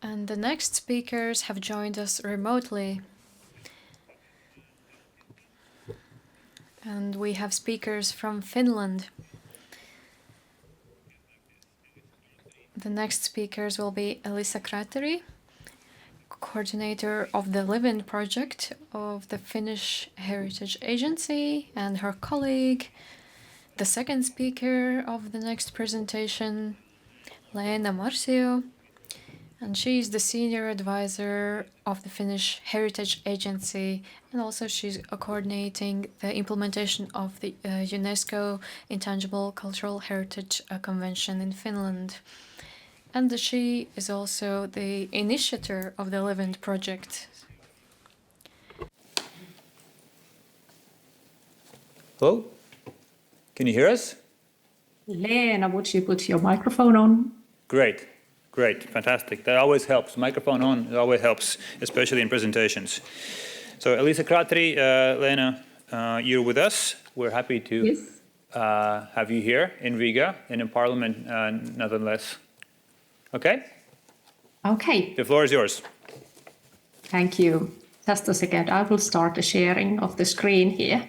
And the next speakers have joined us remotely. And we have speakers from Finland. The next speakers will be Elisa Kraatari, coordinator of the LIVIND project of the Finnish Heritage Agency, and her colleague, the second speaker of the next presentation, Leena Marsio, and she is the senior advisor of the Finnish Heritage Agency, and also she's coordinating the implementation of the UNESCO Intangible Cultural Heritage Convention in Finland. And she is also the initiator of the LIVIND project. Hello? Can you hear us? Leena, would you put your microphone on? Great, fantastic. That always helps. Microphone on, it always helps, especially in presentations. So Elisa Kraatari, Leena, you're with us. We're happy to have you here in Riga, in Parliament, nonetheless. Okay? Okay. The floor is yours. Thank you. Just a second. I will start the sharing of the screen here.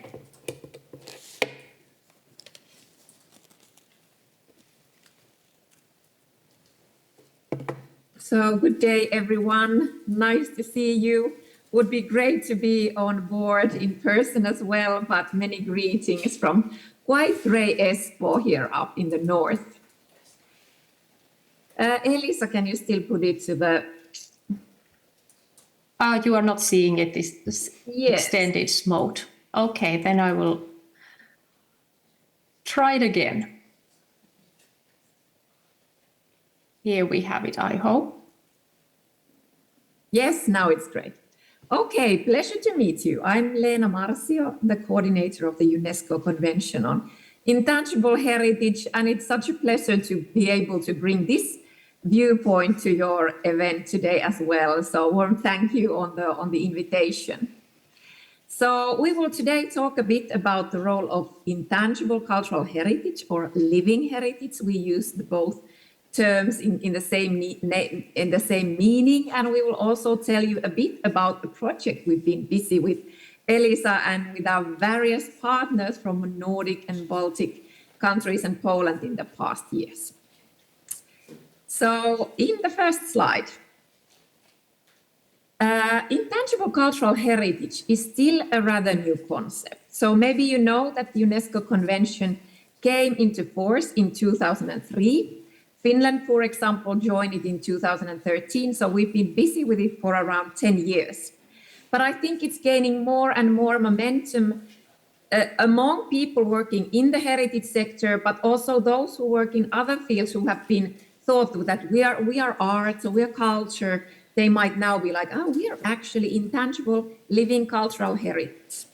So good day, everyone. Nice to see you. Would be great to be on board in person as well, but many greetings from quite grey Espoo here up in the north. Elisa, can you still put it to the... You are not seeing it, this extended mode. Okay, then I will try it again. Here we have it, I hope. Yes, now it's great. Okay, pleasure to meet you. I'm Leena Marsio, the coordinator of the UNESCO Convention on Intangible Heritage, and it's such a pleasure to be able to bring this viewpoint to your event today as well. So warm thank you on the invitation. So we will today talk a bit about the role of intangible cultural heritage or living heritage. We use both terms in the same meaning, and we will also tell you a bit about the project we've been busy with Elisa and with our various partners from Nordic and Baltic countries and Poland in the past years. So in the first slide, intangible cultural heritage is still a rather new concept. So maybe you know that the UNESCO Convention came into force in 2003. Finland, for example, joined it in 2013, so we've been busy with it for around 10 years. But I think it's gaining more and more momentum among people working in the heritage sector, but also those who work in other fields who have been thought that we are art, so we are culture. They might now be like, oh, we are actually intangible living cultural heritage.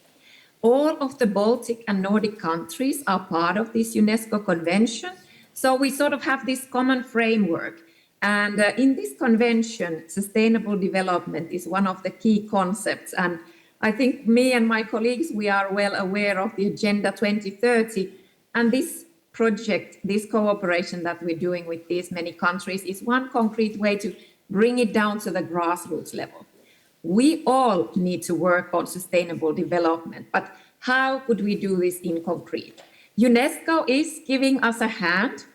All of the Baltic and Nordic countries are part of this UNESCO Convention. So we sort of have this common framework. And in this convention, sustainable development is one of the key concepts. And I think me and my colleagues, we are well aware of the Agenda 2030. And this project, this cooperation that we're doing with these many countries is one concrete way to bring it down to the grassroots level. We all need to work on sustainable development, but how could we do this in concrete? UNESCO is giving us a hand.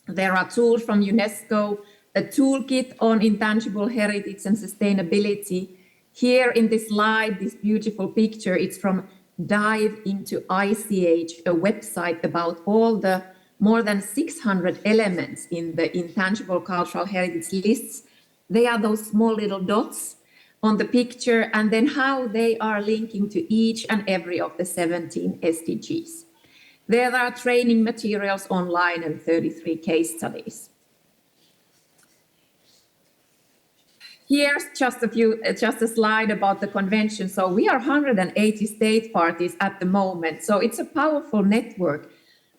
There are tools from UNESCO, a toolkit on intangible heritage and sustainability. Here in this slide, this beautiful picture, it's from Dive into ICH, a website about all the more than 600 elements in the intangible cultural heritage lists. They are those small little dots on the picture, and then how they are linking to each and every of the 17 SDGs. There are training materials online and 33 case studies. Here's just a slide about the convention. So we are 180 state parties at the moment. So it's a powerful network.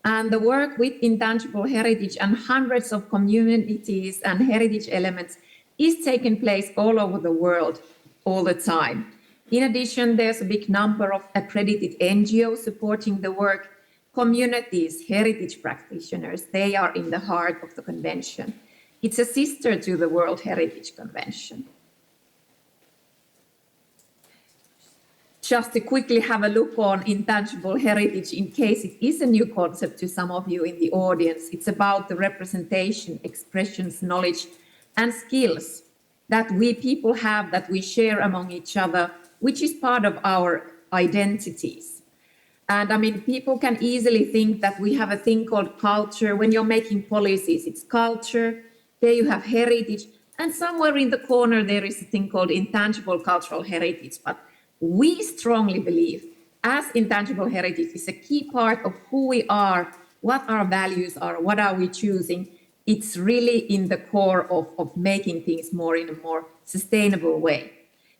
And the work with intangible heritage and hundreds of communities and heritage elements is taking place all over the world all the time. In addition, there's a big number of accredited NGOs supporting the work. Communities, heritage practitioners, they are in the heart of the convention. It's a sister to the World Heritage Convention. Just to quickly have a look on intangible heritage, in case it is a new concept to some of you in the audience, it's about the representation, expressions, knowledge, and skills that we people have, that we share among each other, which is part of our identities. And I mean, people can easily think that we have a thing called culture. When you're making policies, it's culture, there you have heritage, and somewhere in the corner there is a thing called intangible cultural heritage. But we strongly believe as intangible heritage is a key part of who we are, what our values are, what are we choosing. It's really in the core of making things more in a more sustainable way.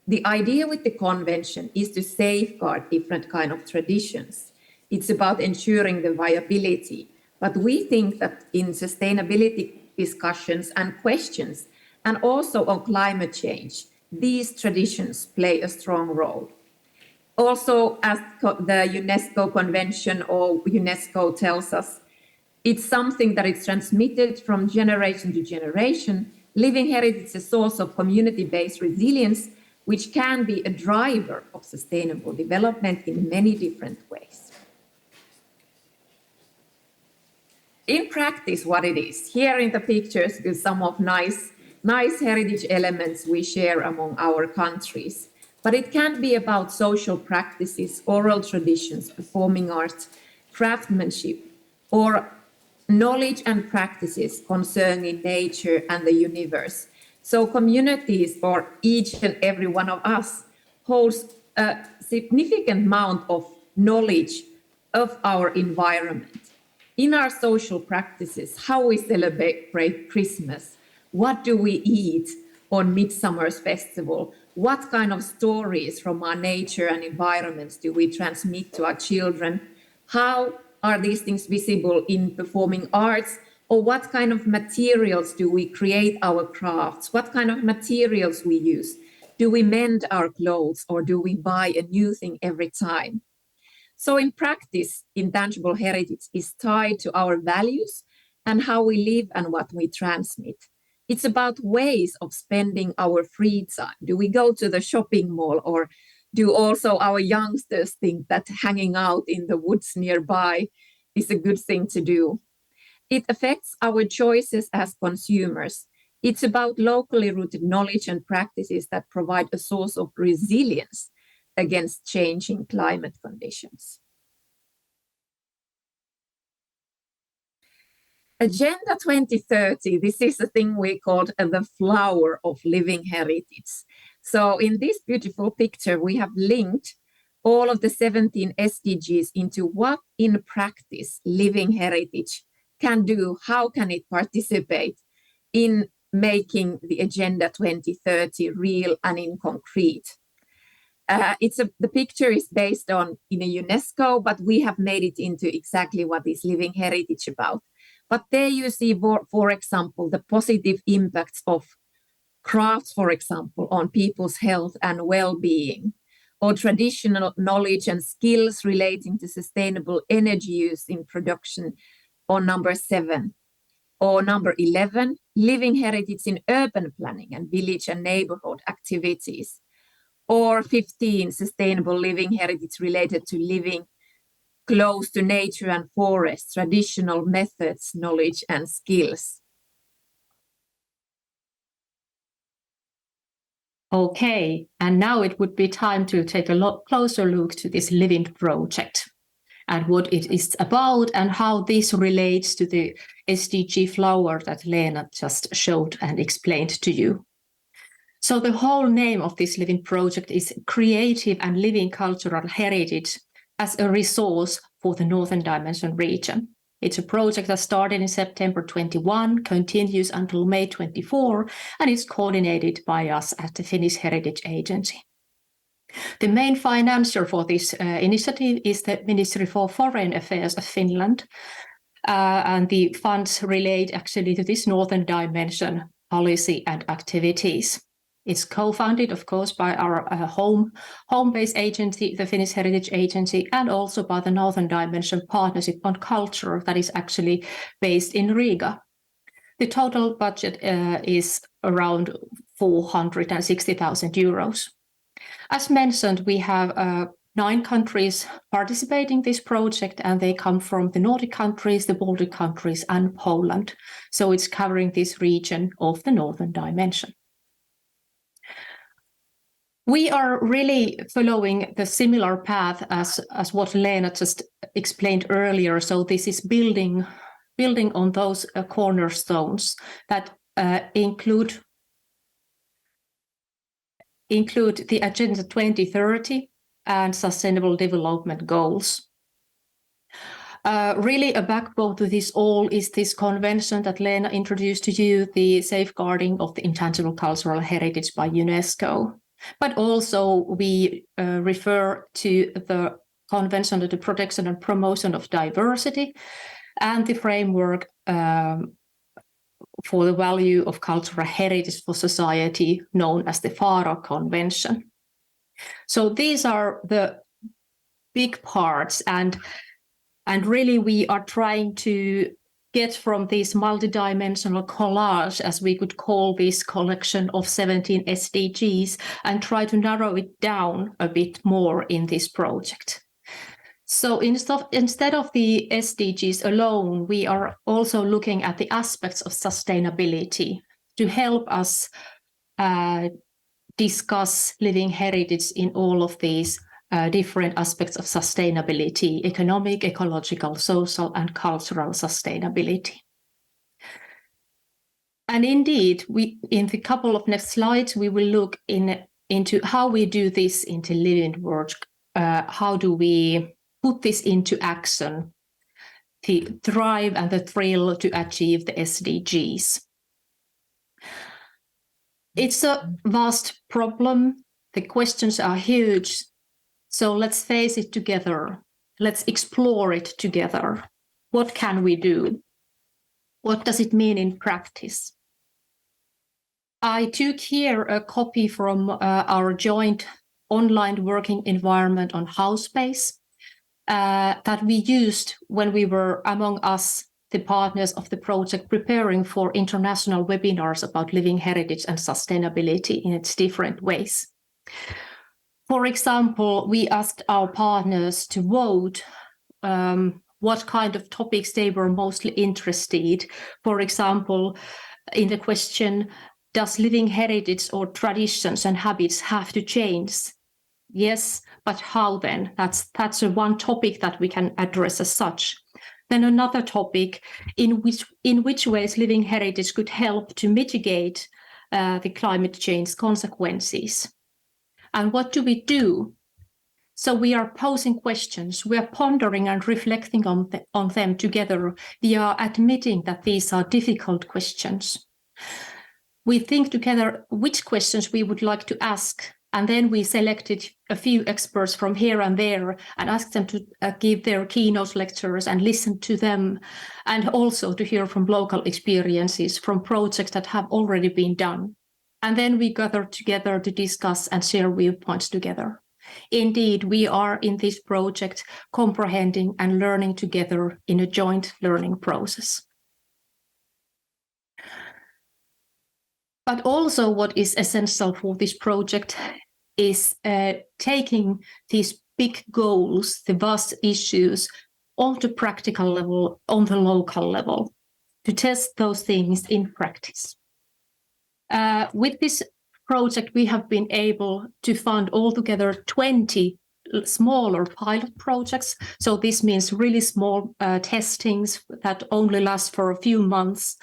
The idea with the convention is to safeguard different kind of traditions. It's about ensuring the viability. But we think that in sustainability discussions and questions, and also on climate change, these traditions play a strong role. Also, as the UNESCO Convention or UNESCO tells us, it's something that is transmitted from generation to generation. Living heritage is a source of community-based resilience, which can be a driver of sustainable development in many different ways. In practice, what it is, here in the pictures with some of nice heritage elements we share among our countries. But it can be about social practices, oral traditions, performing arts, craftsmanship, or knowledge and practices concerning nature and the universe. So communities, or each and every one of us, holds a significant amount of knowledge of our environment. In our social practices, how we celebrate Christmas, what do we eat on Midsummer's Festival, what kind of stories from our nature and environments do we transmit to our children, how are these things visible in performing arts, or what kind of materials do we create our crafts, what kind of materials we use, do we mend our clothes or do we buy a new thing every time? So in practice, intangible heritage is tied to our values and how we live and what we transmit. It's about ways of spending our free time. Do we go to the shopping mall, or do also our youngsters think that hanging out in the woods nearby is a good thing to do? It affects our choices as consumers. It's about locally rooted knowledge and practices that provide a source of resilience against changing climate conditions. Agenda 2030, this is the thing we called the flower of living heritage. So in this beautiful picture, we have linked all of the 17 SDGs into what in practice living heritage can do, how can it participate in making the Agenda 2030 real and in concrete. The picture is based on in a UNESCO, but we have made it into exactly what is living heritage about. But there you see, for example, the positive impacts of crafts, for example, on people's health and well-being, or traditional knowledge and skills relating to sustainable energy use in production on number 7. Or number 11, living heritage in urban planning and village and neighborhood activities. Or 15, sustainable living heritage related to living close to nature and forests, traditional methods, knowledge and skills. Okay, and now it would be time to take a closer look to this LIVIND project and what it is about and how this relates to the SDG flower that Leena just showed and explained to you. So the whole name of this LIVIND project is Creative and Living Cultural Heritage as a resource for the Northern Dimension region. It's a project that started in September 21, continues until May 24, and is coordinated by us at the Finnish Heritage Agency. The main financier for this initiative is the Ministry for Foreign Affairs of Finland, and the funds relate actually to this Northern Dimension policy and activities. It's co-funded, of course, by our home-based agency, the Finnish Heritage Agency, and also by the Northern Dimension Partnership on Culture that is actually based in Riga. The total budget is around 460,000 euros. As mentioned, we have 9 countries participating in this project, and they come from the Nordic countries, the Baltic countries, and Poland. So it's covering this region of the northern dimension. We are really following the similar path as what Leena just explained earlier. So this is building on those cornerstones that include the Agenda 2030 and Sustainable Development Goals. Really a backbone to this all is this convention that Leena introduced to you, the Safeguarding of the Intangible Cultural Heritage by UNESCO. But also we refer to the Convention on the Protection and Promotion of Diversity and the framework for the value of cultural heritage for society, known as the Faro Convention. So these are the big parts, and really we are trying to get from this multidimensional collage, as we could call this collection of 17 SDGs, and try to narrow it down a bit more in this project. So instead of the SDGs alone, we are also looking at the aspects of sustainability to help us discuss living heritage in all of these different aspects of sustainability: economic, ecological, social, and cultural sustainability. And indeed, in the couple of next slides, we will look into how we do this into living work. How do we put this into action, the drive and the thrill to achieve the SDGs? It's a vast problem. The questions are huge. So let's face it together. Let's explore it together. What can we do? What does it mean in practice? I took here a copy from our joint online working environment on house space that we used when we were, among us, the partners of the project, preparing for international webinars about living heritage and sustainability in its different ways. For example, we asked our partners to vote what kind of topics they were mostly interested. For example, in the question, does living heritage or traditions and habits have to change? Yes, but how then? That's one topic that we can address as such. Then another topic, in which ways living heritage could help to mitigate the climate change consequences. And what do we do? So we are posing questions, we are pondering and reflecting on them together. We are admitting that these are difficult questions. We think together which questions we would like to ask, and then we selected a few experts from here and there and asked them to give their keynote lectures and listen to them, and also to hear from local experiences from projects that have already been done. And then we gather together to discuss and share viewpoints together. Indeed, we are in this project comprehending and learning together in a joint learning process. But also what is essential for this project is taking these big goals, the vast issues, on the practical level, on the local level, to test those things in practice. With this project, we have been able to fund altogether 20 smaller pilot projects. So this means really small testings that only last for a few months.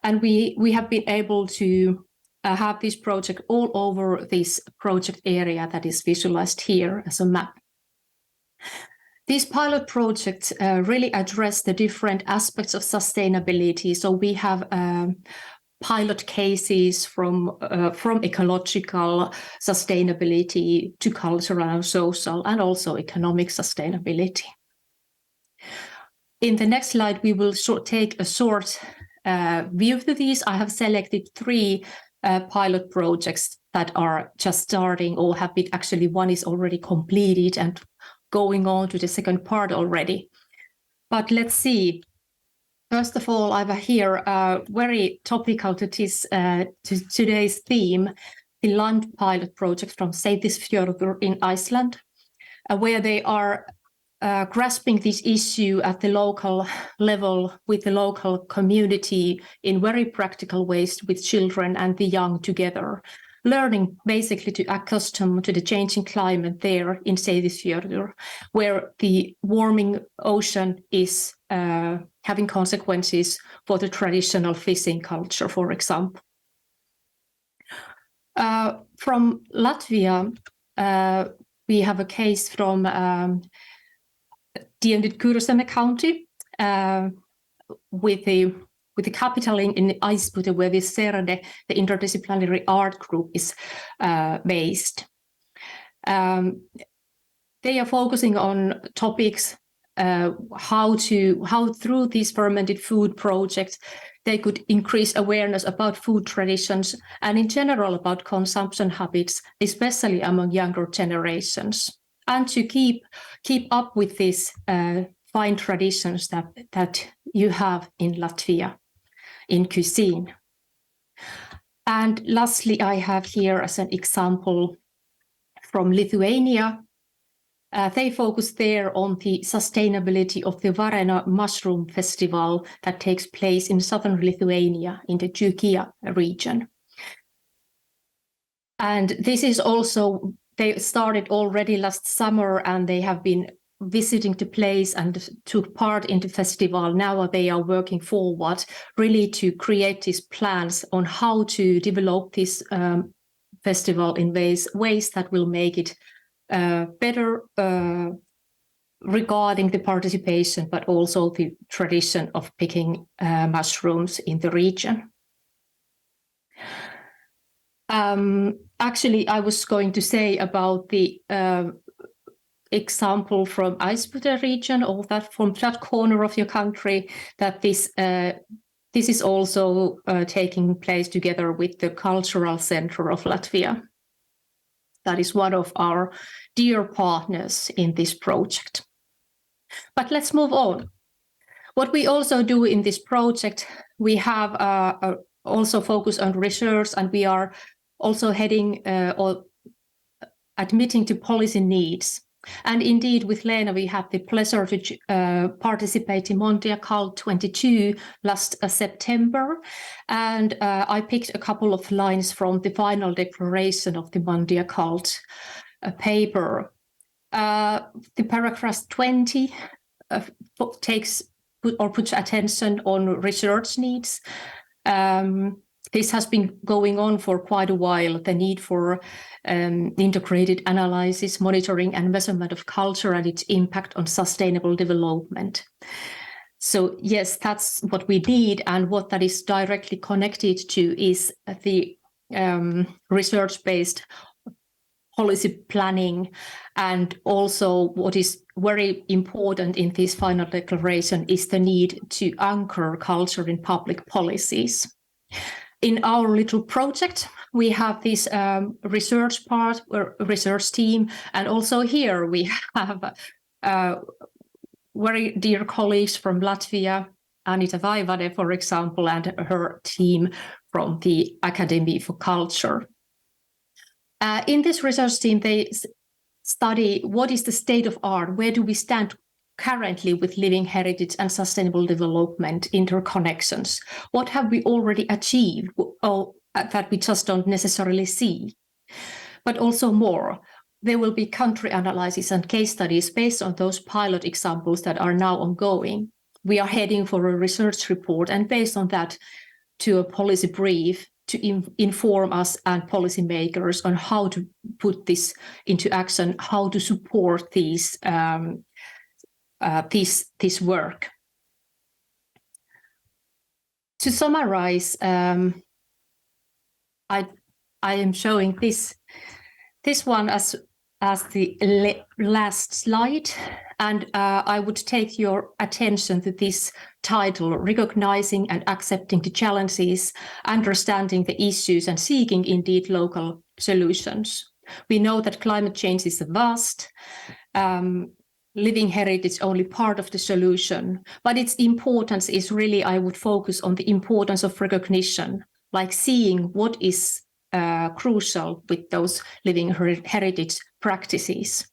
And we have been able to have this project all over this project area that is visualized here as a map. These pilot projects really address the different aspects of sustainability. So we have pilot cases from ecological sustainability to cultural and social, and also economic sustainability. In the next slide, we will take a short view of these. I have selected 3 pilot projects that are just starting or have been, actually one is already completed and going on to the second part already. But let's see. First of all, I have here very topical to this to today's theme, the land pilot project from Seyðisfjörður in Iceland, where they are grasping this issue at the local level with the local community in very practical ways with children and the young together, learning basically to accustom to the changing climate there in Seyðisfjörður, where the warming ocean is having consequences for the traditional fishing culture, for example. From Latvia, we have a case from Dienvidkurzeme County with the capital in Aizpute, where this CERDE, the interdisciplinary art group, is based. They are focusing on topics how through these fermented food projects they could increase awareness about food traditions and in general about consumption habits, especially among younger generations, and to keep up with these fine traditions that you have in Latvia in cuisine. And lastly, I have here as an example from Lithuania. They focus there on the sustainability of the Varena mushroom festival that takes place in southern Lithuania in the Dzūkija region. And this is also, they started already last summer and they have been visiting the place and took part in the festival. Now they are working forward really to create these plans on how to develop this festival in ways that will make it better regarding the participation, but also the tradition of picking mushrooms in the region. Actually, I was going to say about the example from Aizpute region, or that from that corner of your country, that this is also taking place together with the Cultural Centre of Latvia. That is one of our dear partners in this project. But let's move on. What we also do in this project, we have also focus on research, and we are also heading or admitting to policy needs. And indeed, with Leena, we had the pleasure to participate in Mondia Cult 22 last September. And I picked a couple of lines from the final declaration of the Mondia Cult paper. The paragraph 20 puts attention on research needs. This has been going on for quite a while, the need for integrated analysis, monitoring and measurement of culture and its impact on sustainable development. So yes, that's what we need, and what that is directly connected to is the research-based policy planning, and also what is very important in this final declaration is the need to anchor culture in public policies. In our little project, we have this research part, or research team, and also here we have very dear colleagues from Latvia, Ieva Vītola, for example, and her team from the Academy for Culture. In this research team, they study what is the state of art, where do we stand currently with living heritage and sustainable development interconnections. What have we already achieved, or that we just don't necessarily see? But also more. There will be country analysis and case studies based on those pilot examples that are now ongoing. We are heading for a research report, and based on that, to a policy brief to inform us and policymakers on how to put this into action, how to support these this work. To summarize, I am showing this one as the last slide, and I would take your attention to this title: Recognizing and Accepting the Challenges, Understanding the Issues and Seeking indeed local solutions. We know that climate change is vast. living heritage only part of the solution, but its importance is really, I would focus on the importance of recognition, like seeing what is crucial with those living heritage practices.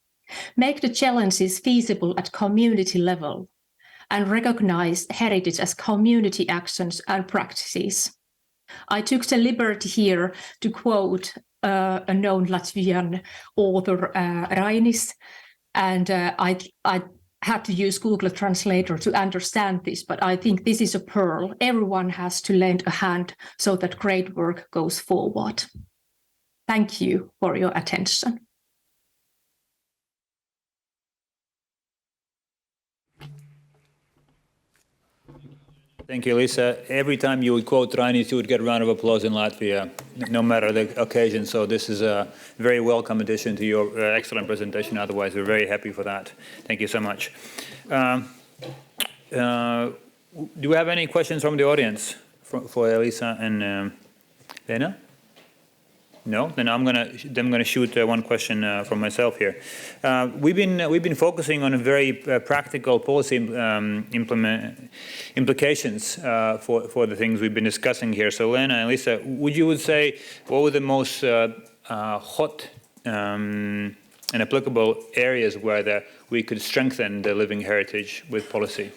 Make the challenges feasible at community level and recognize heritage as community actions and practices. I took the liberty here to quote a known Latvian author, Rainis, and I had to use Google Translator to understand this, but I think this is a pearl. Everyone has to lend a hand so that great work goes forward. Thank you for your attention. Thank you, Elisa. Every time you would quote Rainis, you would get a round of applause in Latvia, no matter the occasion. So this is a very welcome addition to your excellent presentation. Otherwise, we're very happy for that. Thank you so much. Do we have any questions from the audience for Elisa and Leena? No, then I'm gonna shoot one question from myself here. We've been focusing on a very practical policy implications for the things we've been discussing here. So Leena and Elisa, would say what were the most hot and applicable areas where we could strengthen the living heritage with policy?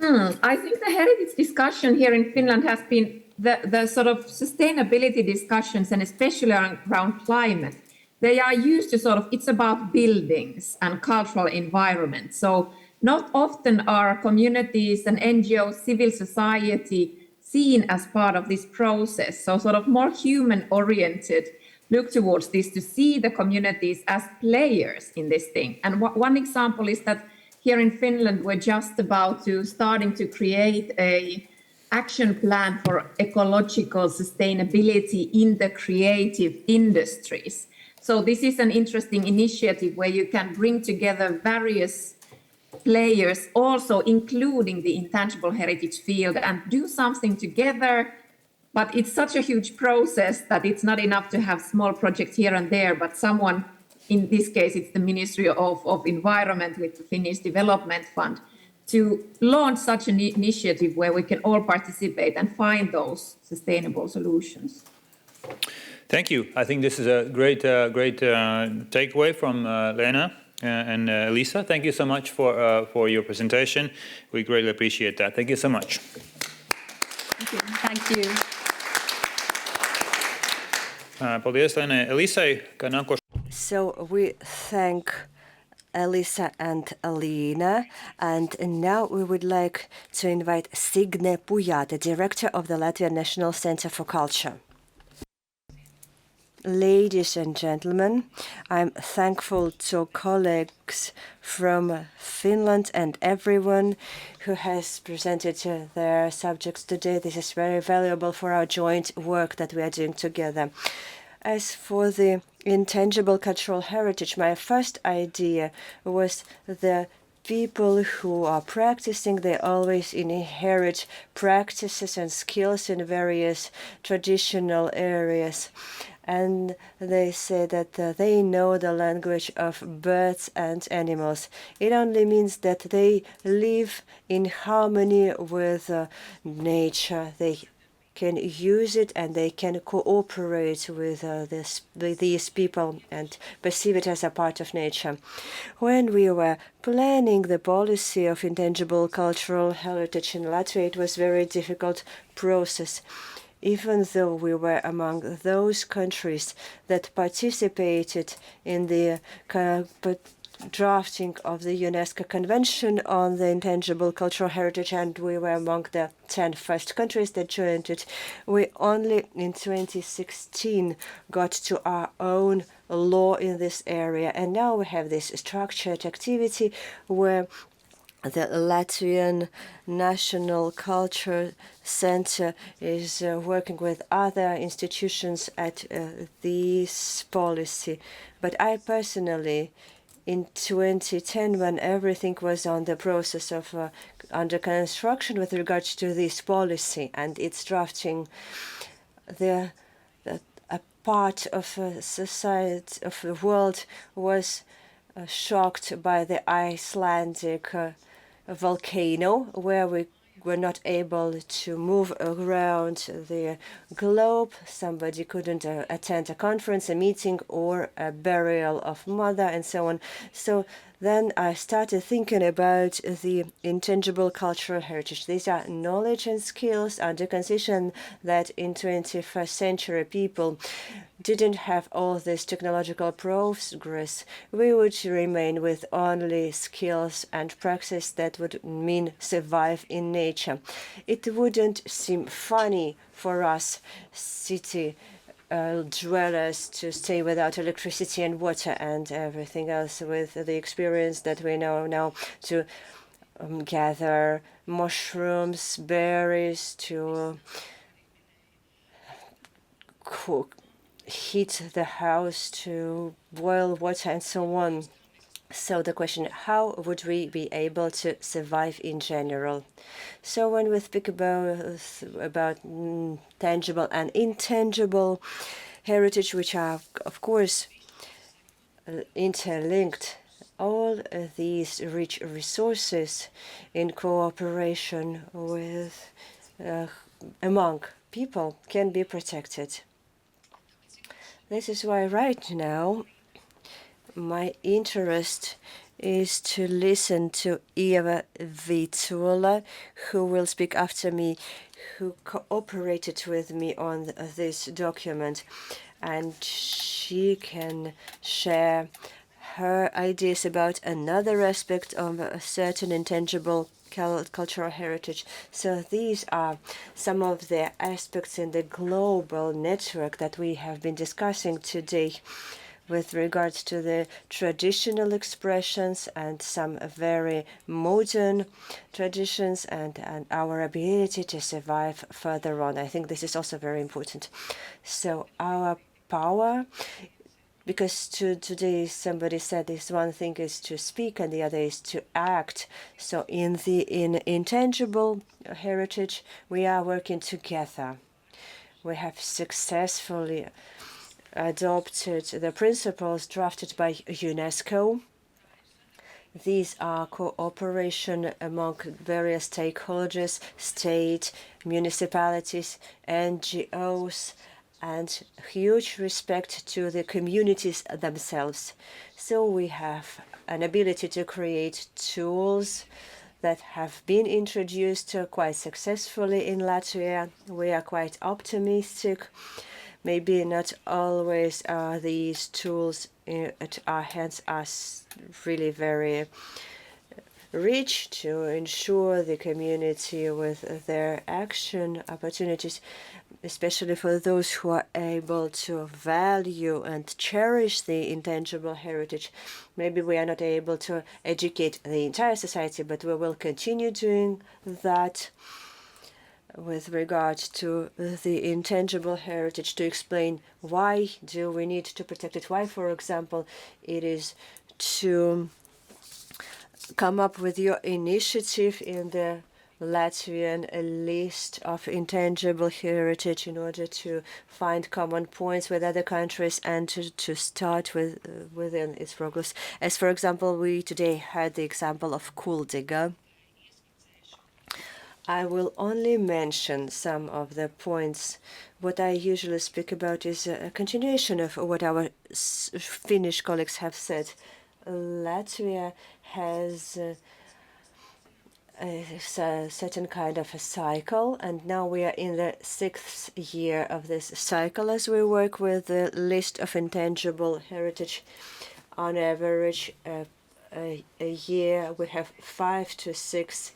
I think the heritage discussion here in Finland has been the sort of sustainability discussions, and especially around climate. They are used to sort of, it's about buildings and cultural environment. So not often are communities and NGOs, civil society seen as part of this process. So sort of more human-oriented look towards this to see the communities as players in this thing. And one example is that here in Finland, we're just about to starting to create a action plan for ecological sustainability in the creative industries. So this is an interesting initiative where you can bring together various players, also including the intangible heritage field, and do something together. But it's such a huge process that it's not enough to have small projects here and there, but someone, in this case, it's the Ministry of Environment with the Finnish Development Fund, to launch such an initiative where we can all participate and find those sustainable solutions. Thank you. I think this is a great takeaway from Leena and Elisa. Thank you so much for your presentation. We greatly appreciate that. Thank you so much. Thank you. Thank you. Paldies, Leena. Elisa, So we thank Elisa and Leena, and now we would like to invite Signe Pujāte, Director of the Latvian National Centre for Culture. Ladies and gentlemen, I'm thankful to colleagues from Finland and everyone who has presented their subjects today. This is very valuable for our joint work that we are doing together. As for the intangible cultural heritage, my first idea was the people who are practicing, they always inherit practices and skills in various traditional areas. And they say that they know the language of birds and animals. It only means that they live in harmony with nature. They can use it and they can cooperate with these people and perceive it as a part of nature. When we were planning the policy of intangible cultural heritage in Latvia, it was a very difficult process. Even though we were among those countries that participated in the drafting of the UNESCO Convention on the Intangible Cultural Heritage, and we were among the 10 first countries that joined it, we only in 2016 got to our own law in this area. And now we have this structured activity where the Latvian National Culture Centre is working with other institutions at this policy. But I personally, in 2010, when everything was on the process of under construction with regards to this policy and its drafting, a part of society, of the world, was shocked by the Icelandic volcano, where we were not able to move around the globe. Somebody couldn't attend a conference, a meeting, or a burial of mother, and so on. So then I started thinking about the intangible cultural heritage. These are knowledge and skills under condition that in 21st century people didn't have all this technological progress. We would remain with only skills and practice that would mean survive in nature. It wouldn't seem funny for us city dwellers to stay without electricity and water and everything else, with the experience that we know now, to gather mushrooms, berries, to cook, heat the house, to boil water, and so on. So the question, how would we be able to survive in general? So when we speak about tangible and intangible heritage, which are, of course, interlinked, all these rich resources in cooperation with among people can be protected. This is why right now my interest is to listen to Ieva Vītola, who will speak after me, who cooperated with me on this document, and she can share her ideas about another aspect of a certain intangible cultural heritage. So these are some of the aspects in the global network that we have been discussing today, with regards to the traditional expressions and some very modern traditions, and our ability to survive further on. I think this is also very important. So our power, because today somebody said this, one thing is to speak and the other is to act. So in intangible heritage, we are working together. We have successfully adopted the principles drafted by UNESCO. These are cooperation among various stakeholders, state, municipalities, NGOs, and huge respect to the communities themselves. So we have an ability to create tools that have been introduced quite successfully in Latvia. We are quite optimistic. Maybe not always these tools at our hands are really very rich to ensure the community with their action opportunities, especially for those who are able to value and cherish the intangible heritage. Maybe we are not able to educate the entire society, but we will continue doing that with regard to the intangible heritage, to explain why do we need to protect it. Why, for example, it is to come up with your initiative in the Latvian list of intangible heritage in order to find common points with other countries and to start within its progress. As for example, we today had the example of Kuldīga. I will only mention some of the points. What I usually speak about is a continuation of what our Finnish colleagues have said. Latvia has a certain kind of a cycle, and now we are in the 6th year of this cycle as we work with the list of intangible heritage. On average, a year we have 5 to 6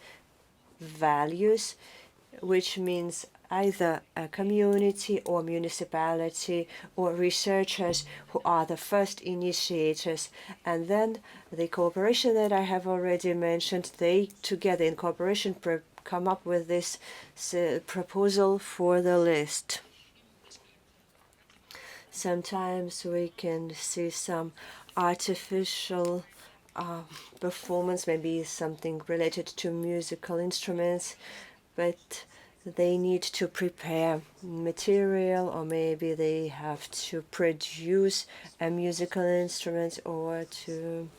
values, which means either a community or municipality or researchers who are the first initiators, and then the cooperation that I have already mentioned, they together in cooperation come up with this proposal for the list. Sometimes we can see some artificial performance, maybe something related to musical instruments, but they need to prepare material, or maybe they have to produce a musical instrument or to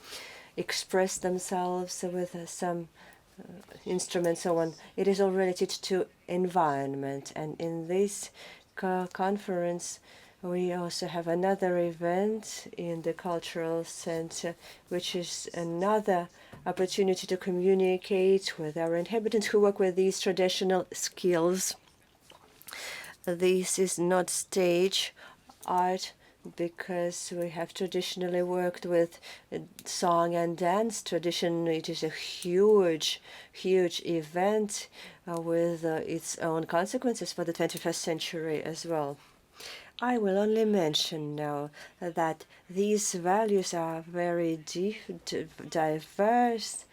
express themselves with some instrument, so on. It is all related to environment. And in this conference, we also have another event in the Cultural Center, which is another opportunity to communicate with our inhabitants who work with these traditional skills. This is not stage art, because we have traditionally worked with song and dance tradition. It is a huge event with its own consequences for the 21st century as well. I will only mention now that these values are very diverse,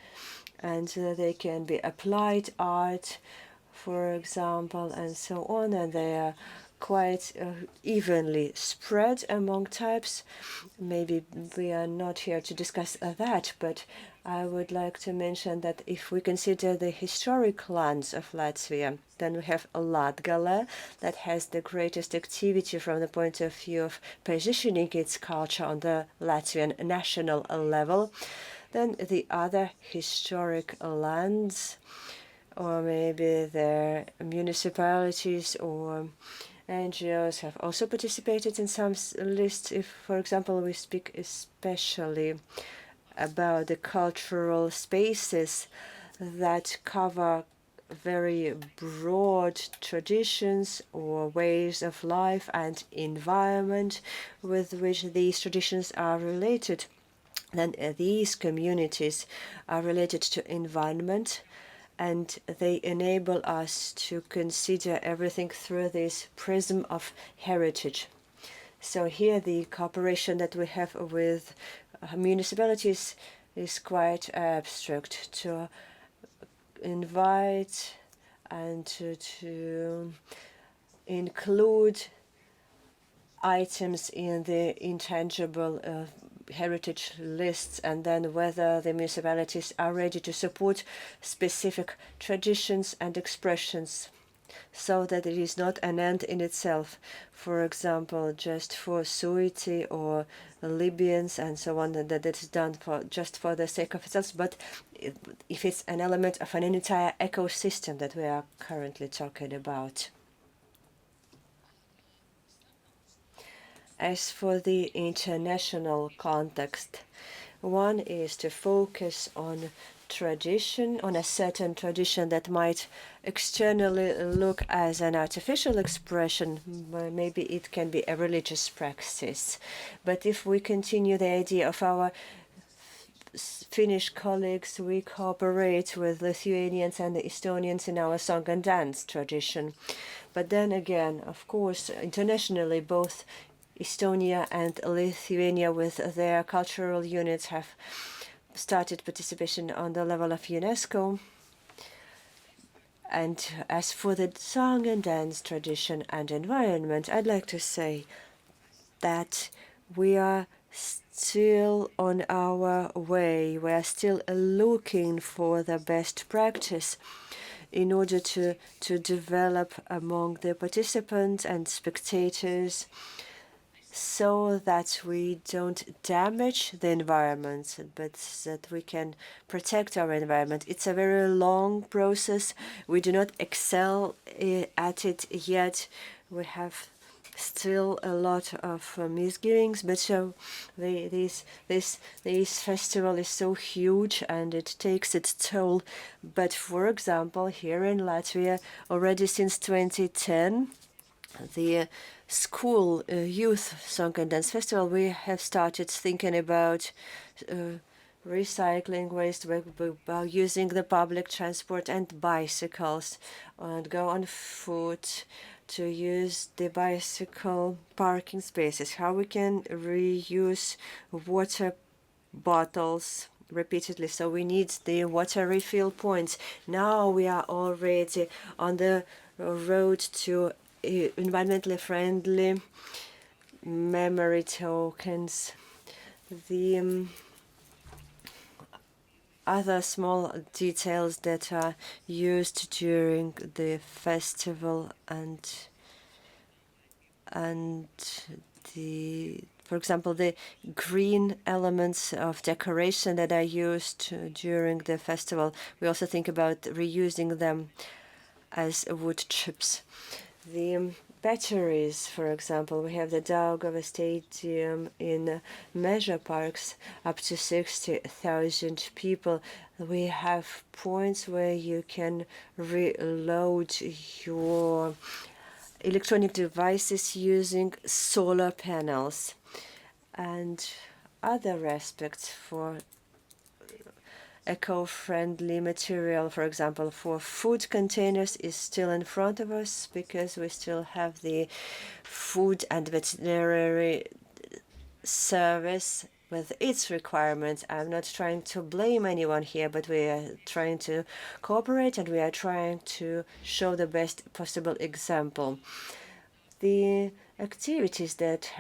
and they can be applied art, for example, and so on, and they are quite evenly spread among types. Maybe we are not here to discuss that, but I would like to mention that if we consider the historic lands of Latvia, then we have Latgale, that has the greatest activity from the point of view of positioning its culture on the Latvian national level. Then the other historic lands, or maybe their municipalities or NGOs, have also participated in some lists. If, for example, we speak especially about the cultural spaces that cover very broad traditions or ways of life and environment with which these traditions are related, then these communities are related to environment, and they enable us to consider everything through this prism of heritage. So here the cooperation that we have with municipalities is quite abstract, to invite and to include items in the intangible heritage lists, and then whether the municipalities are ready to support specific traditions and expressions, so that it is not an end in itself, for example, just for Suiti or Libyans and so on, that it is done just for the sake of itself, but if it's an element of an entire ecosystem that we are currently talking about. As for the international context, one is to focus on tradition, on a certain tradition that might externally look as an artificial expression. Maybe it can be a religious practice. But if we continue the idea of our Finnish colleagues, we cooperate with Lithuanians and Estonians in our song and dance tradition. But then again, of course, internationally, both Estonia and Lithuania with their cultural units have started participation on the level of UNESCO. And as for the song and dance tradition and environment, I'd like to say that we are still on our way. We are still looking for the best practice in order to develop among the participants and spectators, so that we don't damage the environment, but that we can protect our environment. It's a very long process. We do not excel at it yet. We have still a lot of misgivings, but so this festival is so huge and it takes its toll. But for example, here in Latvia, already since 2010, the school youth song and dance festival, we have started thinking about recycling waste by using the public transport and bicycles, and go on foot, to use the bicycle parking spaces, how we can reuse water bottles repeatedly. So we need the water refill points. Now we are already on the road to environmentally friendly memory tokens. other small details that are used during the festival and for example, the green elements of decoration that are used during the festival. We also think about reusing them as wood chips. The batteries, for example, we have the Daugava Stadium in Meža parks, up to 60,000 people. We have points where you can reload your electronic devices using solar panels. And other aspects for eco-friendly material, for example, for food containers, is still in front of us because we still have the food and veterinary service with its requirements. I'm not trying to blame anyone here, but we are trying to cooperate and we are trying to show the best possible example. The activities that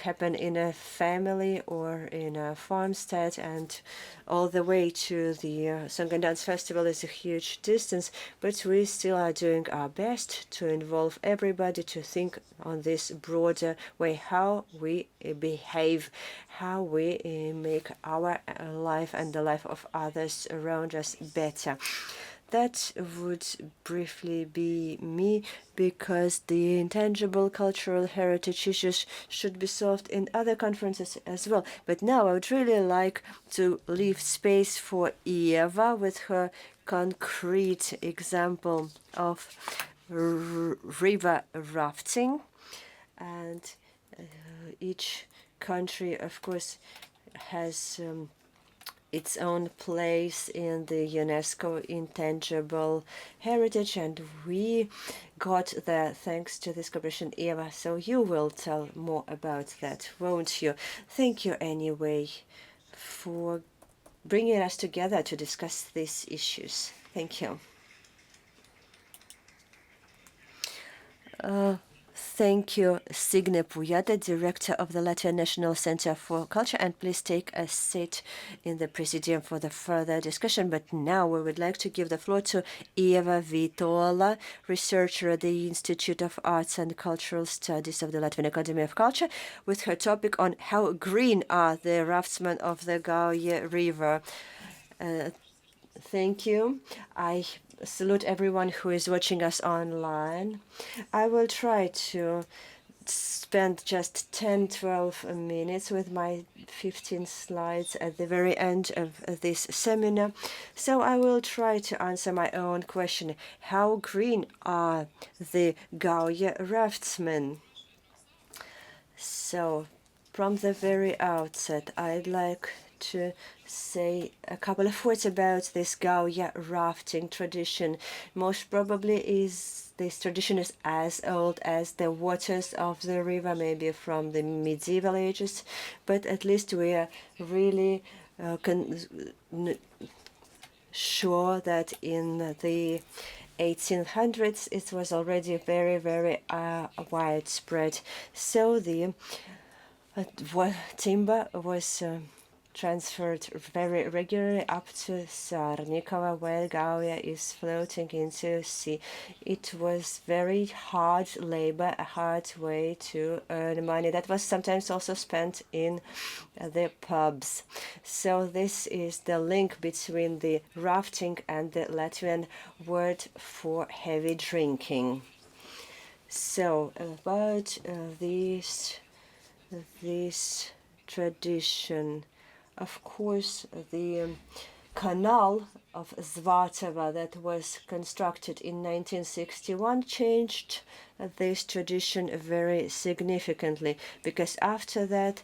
happen in a family or in a farmstead and all the way to the Song and Dance Festival is a huge distance, but we still are doing our best to involve everybody to think on this broader way, how we behave, how we make our life and the life of others around us better. That would briefly be me, because the intangible cultural heritage issues should be solved in other conferences as well. But now I would really like to leave space for Ieva with her concrete example of river rafting. And each country, of course, has its own place in the UNESCO Intangible Heritage, and we got there thanks to this cooperation, Eva. So you will tell more about that, won't you? Thank you anyway for bringing us together to discuss these issues. Thank you. Thank you, Signe Pujāte, Director of the Latvian National Centre for Culture, and please take a seat in the Presidium for the further discussion. But now we would like to give the floor to Ieva Vītola, researcher at the Institute of Arts and Cultural Studies of the Latvian Academy of Culture, with her topic on how green are the raftsmen of the Gauja River. Thank you. I salute everyone who is watching us online. I will try to spend just 10-12 minutes with my 15 slides at the very end of this seminar. So I will try to answer my own question. How green are the Gauja raftsmen? So from the very outset, I'd like to say a couple of words about this Gauja rafting tradition. Most probably this tradition is as old as the waters of the river, maybe from the medieval ages, but at least we are really sure that in the 1800s it was already very, very widespread. So the timber was transferred very regularly up to Sarnikava, where Gauja is floating into sea. It was very hard labor, a hard way to earn money. That was sometimes also spent in the pubs. So this is the link between the rafting and the Latvian word for heavy drinking. So about this tradition, of course, the canal of Zvartava that was constructed in 1961 changed this tradition very significantly, because after that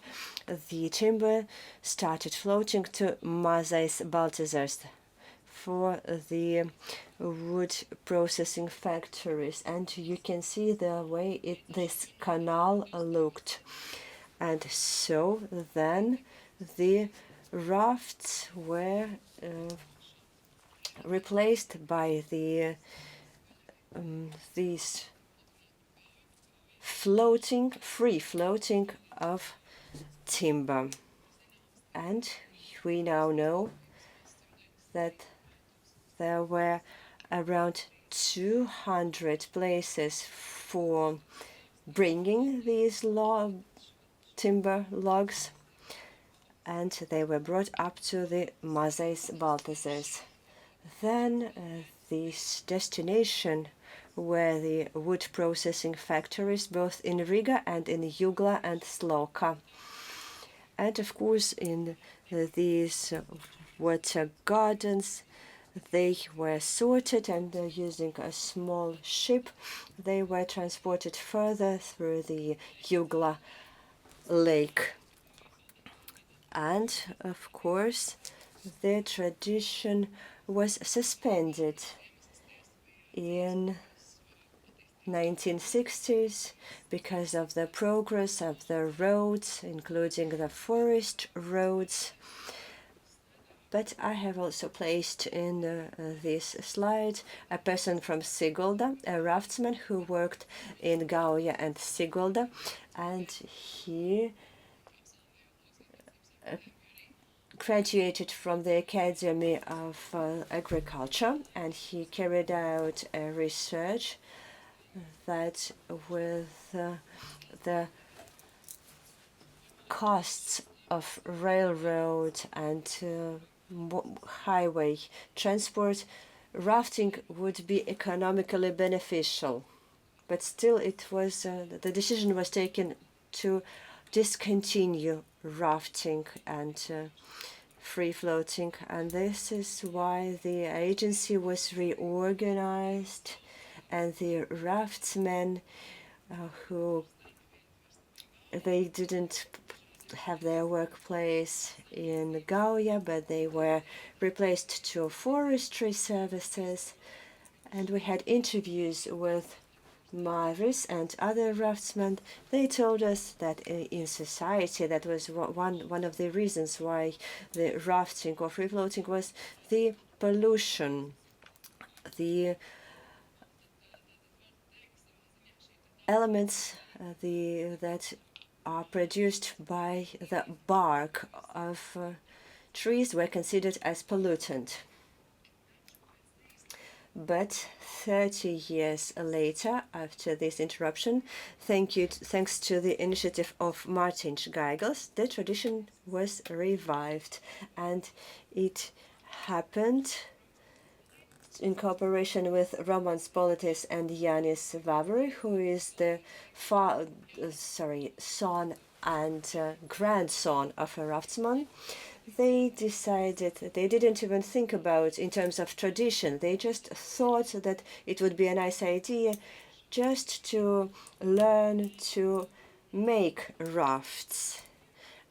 the timber started floating to Mazais Baltazars for the wood processing factories, and you can see the way this canal looked. And so then the rafts were replaced by these free floating of timber. And we now know that there were around 200 places for bringing these timber logs, and they were brought up to the Mazais Baltazars. Then this destination were the wood processing factories both in Riga and in Jugla and Sloka. And of course in these water gardens they were sorted, and using a small ship they were transported further through the Jugla lake. And of course the tradition was suspended in 1960s because of the progress of the roads, including the forest roads. But I have also placed in this slide a person from Sigulda, a raftsman who worked in Gauja and Sigulda, and he graduated from the Academy of Agriculture, and he carried out a research that with the costs of railroad and highway transport, rafting would be economically beneficial. But still it was the decision was taken to discontinue rafting and free floating, and this is why the agency was reorganized, and the raftsmen who they didn't have their workplace in Gauja, but they were replaced to forestry services. And we had interviews with Maris and other raftsmen. They told us that in society that was one of the reasons why the rafting or free floating was the pollution, the elements that are produced by the bark of trees were considered as pollutant. But 30 years later, after this interruption, thanks to the initiative of Martin Geigels, the tradition was revived, and it happened in cooperation with Roman Spolitis and Yanis Vavri, who is the son and grandson of a raftsman. They decided that they didn't even think about in terms of tradition. They just thought that it would be a nice idea just to learn to make rafts.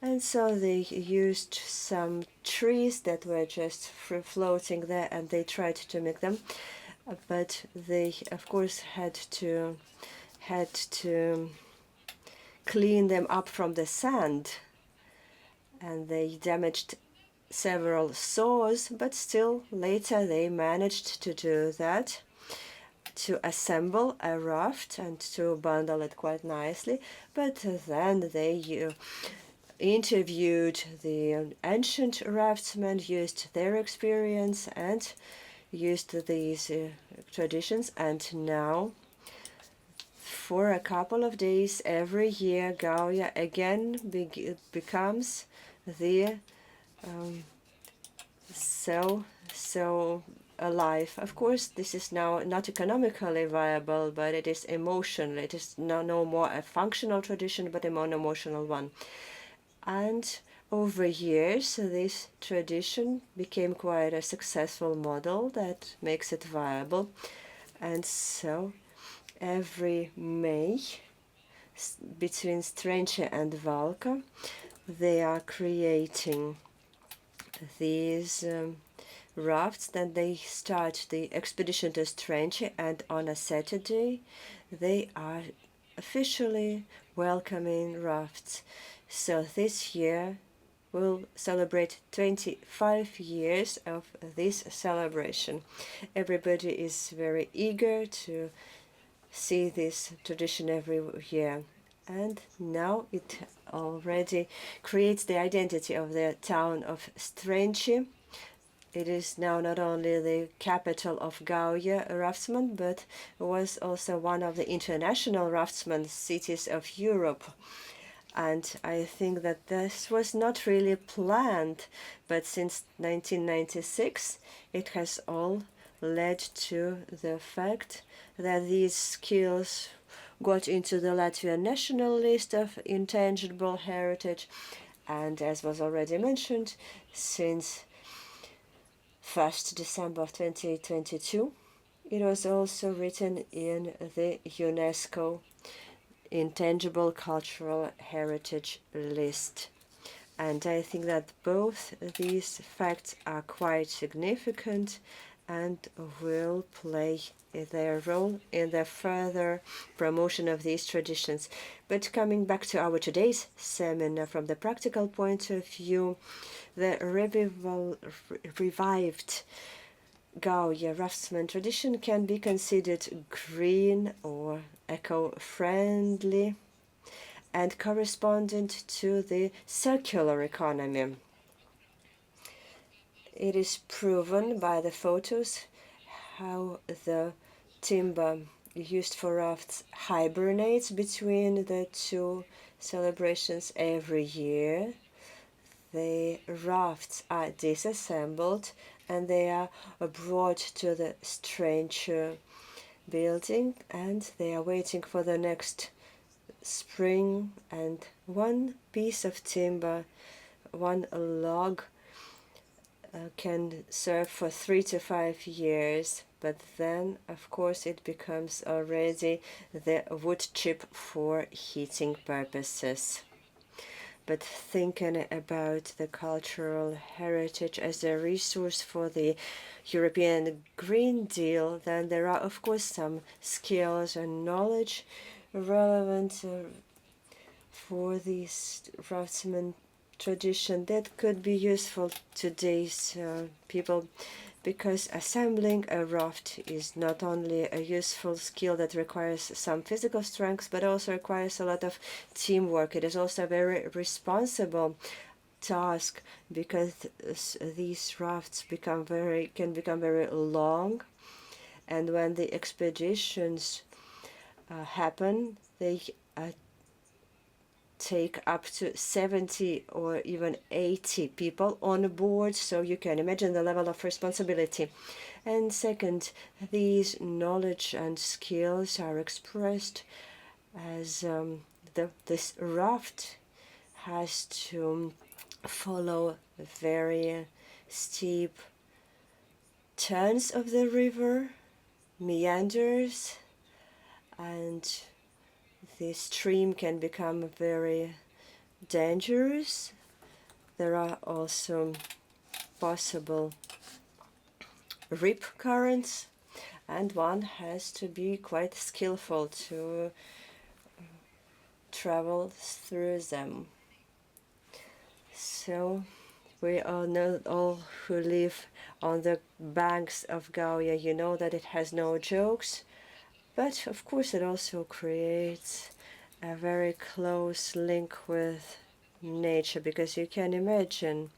And so they used some trees that were just floating there, and they tried to make them. But they, of course, had to clean them up from the sand, and they damaged several saws, but still later they managed to do that, to assemble a raft and to bundle it quite nicely. But then they interviewed the ancient raftsmen, used their experience and used these traditions, and now for a couple of days every year Gauja again becomes the so alive. Of course, this is now not economically viable, but it is emotional. It is no more a functional tradition, but a more emotional one. And over years, this tradition became quite a successful model that makes it viable. And so every May, between Strence and Valka, they are creating these rafts. Then they start the expedition to Strence, and on a Saturday they are officially welcoming rafts. So this year we'll celebrate 25 years of this celebration. Everybody is very eager to see this tradition every year. And now it already creates the identity of the town of Strence. it is now not only the capital of Gauja raftsmen, but was also one of the international raftsmen cities of Europe. And I think that this was not really planned, but since 1996, it has all led to the fact that these skills got into the Latvian national list of intangible heritage. And as was already mentioned, since 1st December of 2022, it was also written in the UNESCO Intangible Cultural Heritage list. And I think that both these facts are quite significant and will play their role in the further promotion of these traditions. But coming back to our today's seminar, from the practical point of view, the revived Gauja raftsmen tradition can be considered green or eco-friendly and correspondent to the circular economy. It is proven by the photos how the timber used for rafts hibernates between the two celebrations every year. The rafts are disassembled and they are brought to the strange building, and they are waiting for the next spring. And one piece of timber, one log, can serve for 3 to 5 years, but then of course it becomes already the wood chip for heating purposes. But thinking about the cultural heritage as a resource for the European Green Deal, then there are of course some skills and knowledge relevant for this raftsmen tradition that could be useful to today's people, because assembling a raft is not only a useful skill that requires some physical strength, but also requires a lot of teamwork. It is also a very responsible task, because these rafts can become very long, and when the expeditions happen, they take up to 70 or even 80 people on board, so you can imagine the level of responsibility. And second, these knowledge and skills are expressed as this raft has to follow very steep turns of the river, meanders, and the stream can become very dangerous. There are also possible rip currents, and one has to be quite skillful to travel through them. So we all know, all who live on the banks of Gauja, you know that it has no jokes. But of course it also creates a very close link with nature, because you can imagine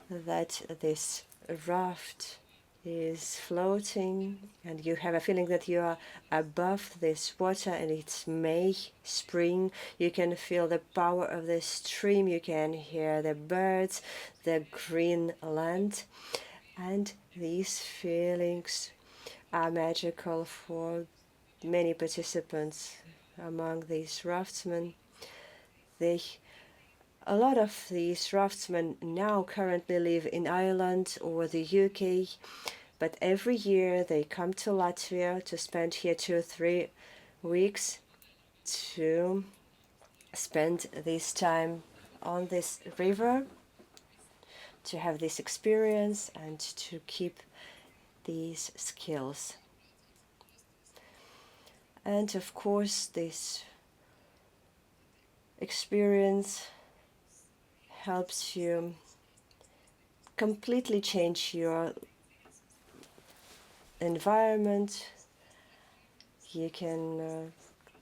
that this raft is floating and you have a feeling that you are above this water, and it's May, spring. You can feel the power of the stream, you can hear the birds, the green land, and these feelings are magical for many participants among these raftsmen. A lot of these raftsmen now currently live in Ireland or the UK, but every year they come to Latvia to spend here 2 or 3 weeks to spend this time on this river, to have this experience and to keep these skills. And of course, this experience helps you completely change your environment. You can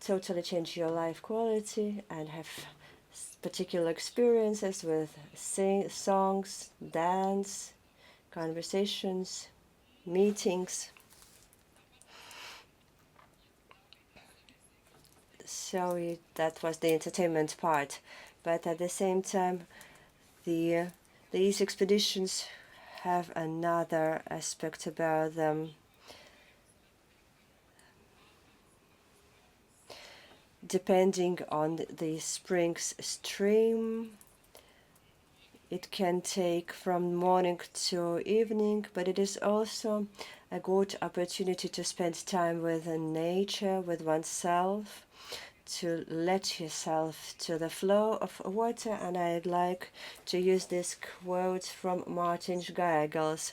totally change your life quality and have particular experiences with songs, dance, conversations, meetings. So that was the entertainment part. But at the same time, these expeditions have another aspect about them. Depending on the spring's stream, it can take from morning to evening, but it is also a good opportunity to spend time with nature, with oneself, to let yourself to the flow of water. And I'd like to use this quote from Martin Geigels.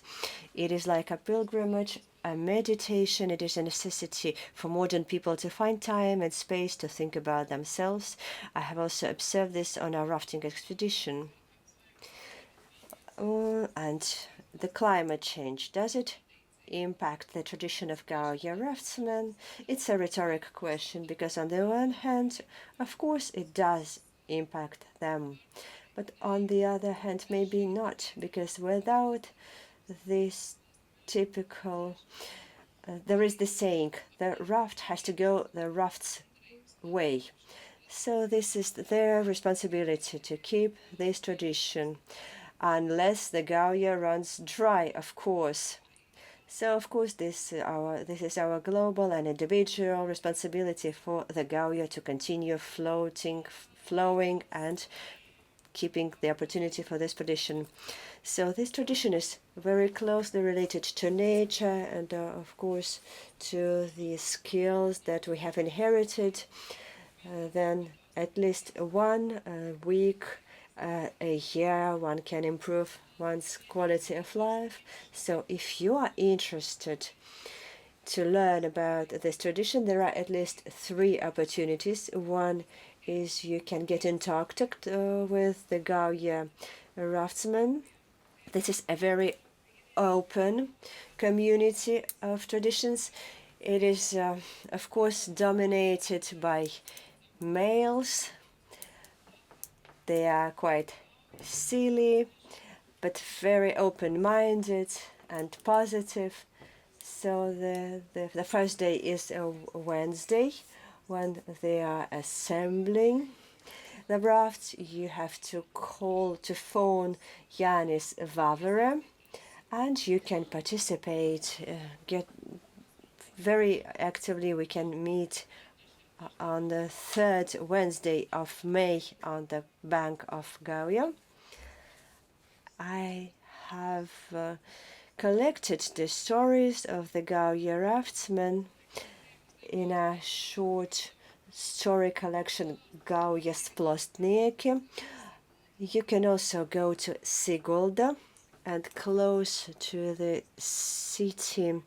It is like a pilgrimage, a meditation. It is a necessity for modern people to find time and space to think about themselves. I have also observed this on our rafting expedition. And the climate change, does it impact the tradition of Gauja raftsmen? It's a rhetoric question, because on the one hand, of course, it does impact them. But on the other hand, maybe not, because without this typical, there is the saying, the raft has to go the raft's way. So this is their responsibility to keep this tradition, unless the Gauja runs dry, of course. So, of course, this is our global and individual responsibility for the Gauja to continue flowing, and keeping the opportunity for this tradition. So this tradition is very closely related to nature and, of course, to the skills that we have inherited. Then at least 1 week a year one can improve one's quality of life. So if you are interested to learn about this tradition, there are at least 3 opportunities. One is you can get in contact with the Gauja raftsmen. This is a very open community of traditions. It is, of course, dominated by males. They are quite silly, but very open-minded and positive. So the first day is a Wednesday, when they are assembling the rafts. You have to phone Jānis Vavere, and you can participate, get very actively. We can meet on the 3rd Wednesday of May on the bank of Gauja. I have collected the stories of the Gauja raftsmen in a short story collection, Gauja Splostnieki. You can also go to Sigulda, and close to the city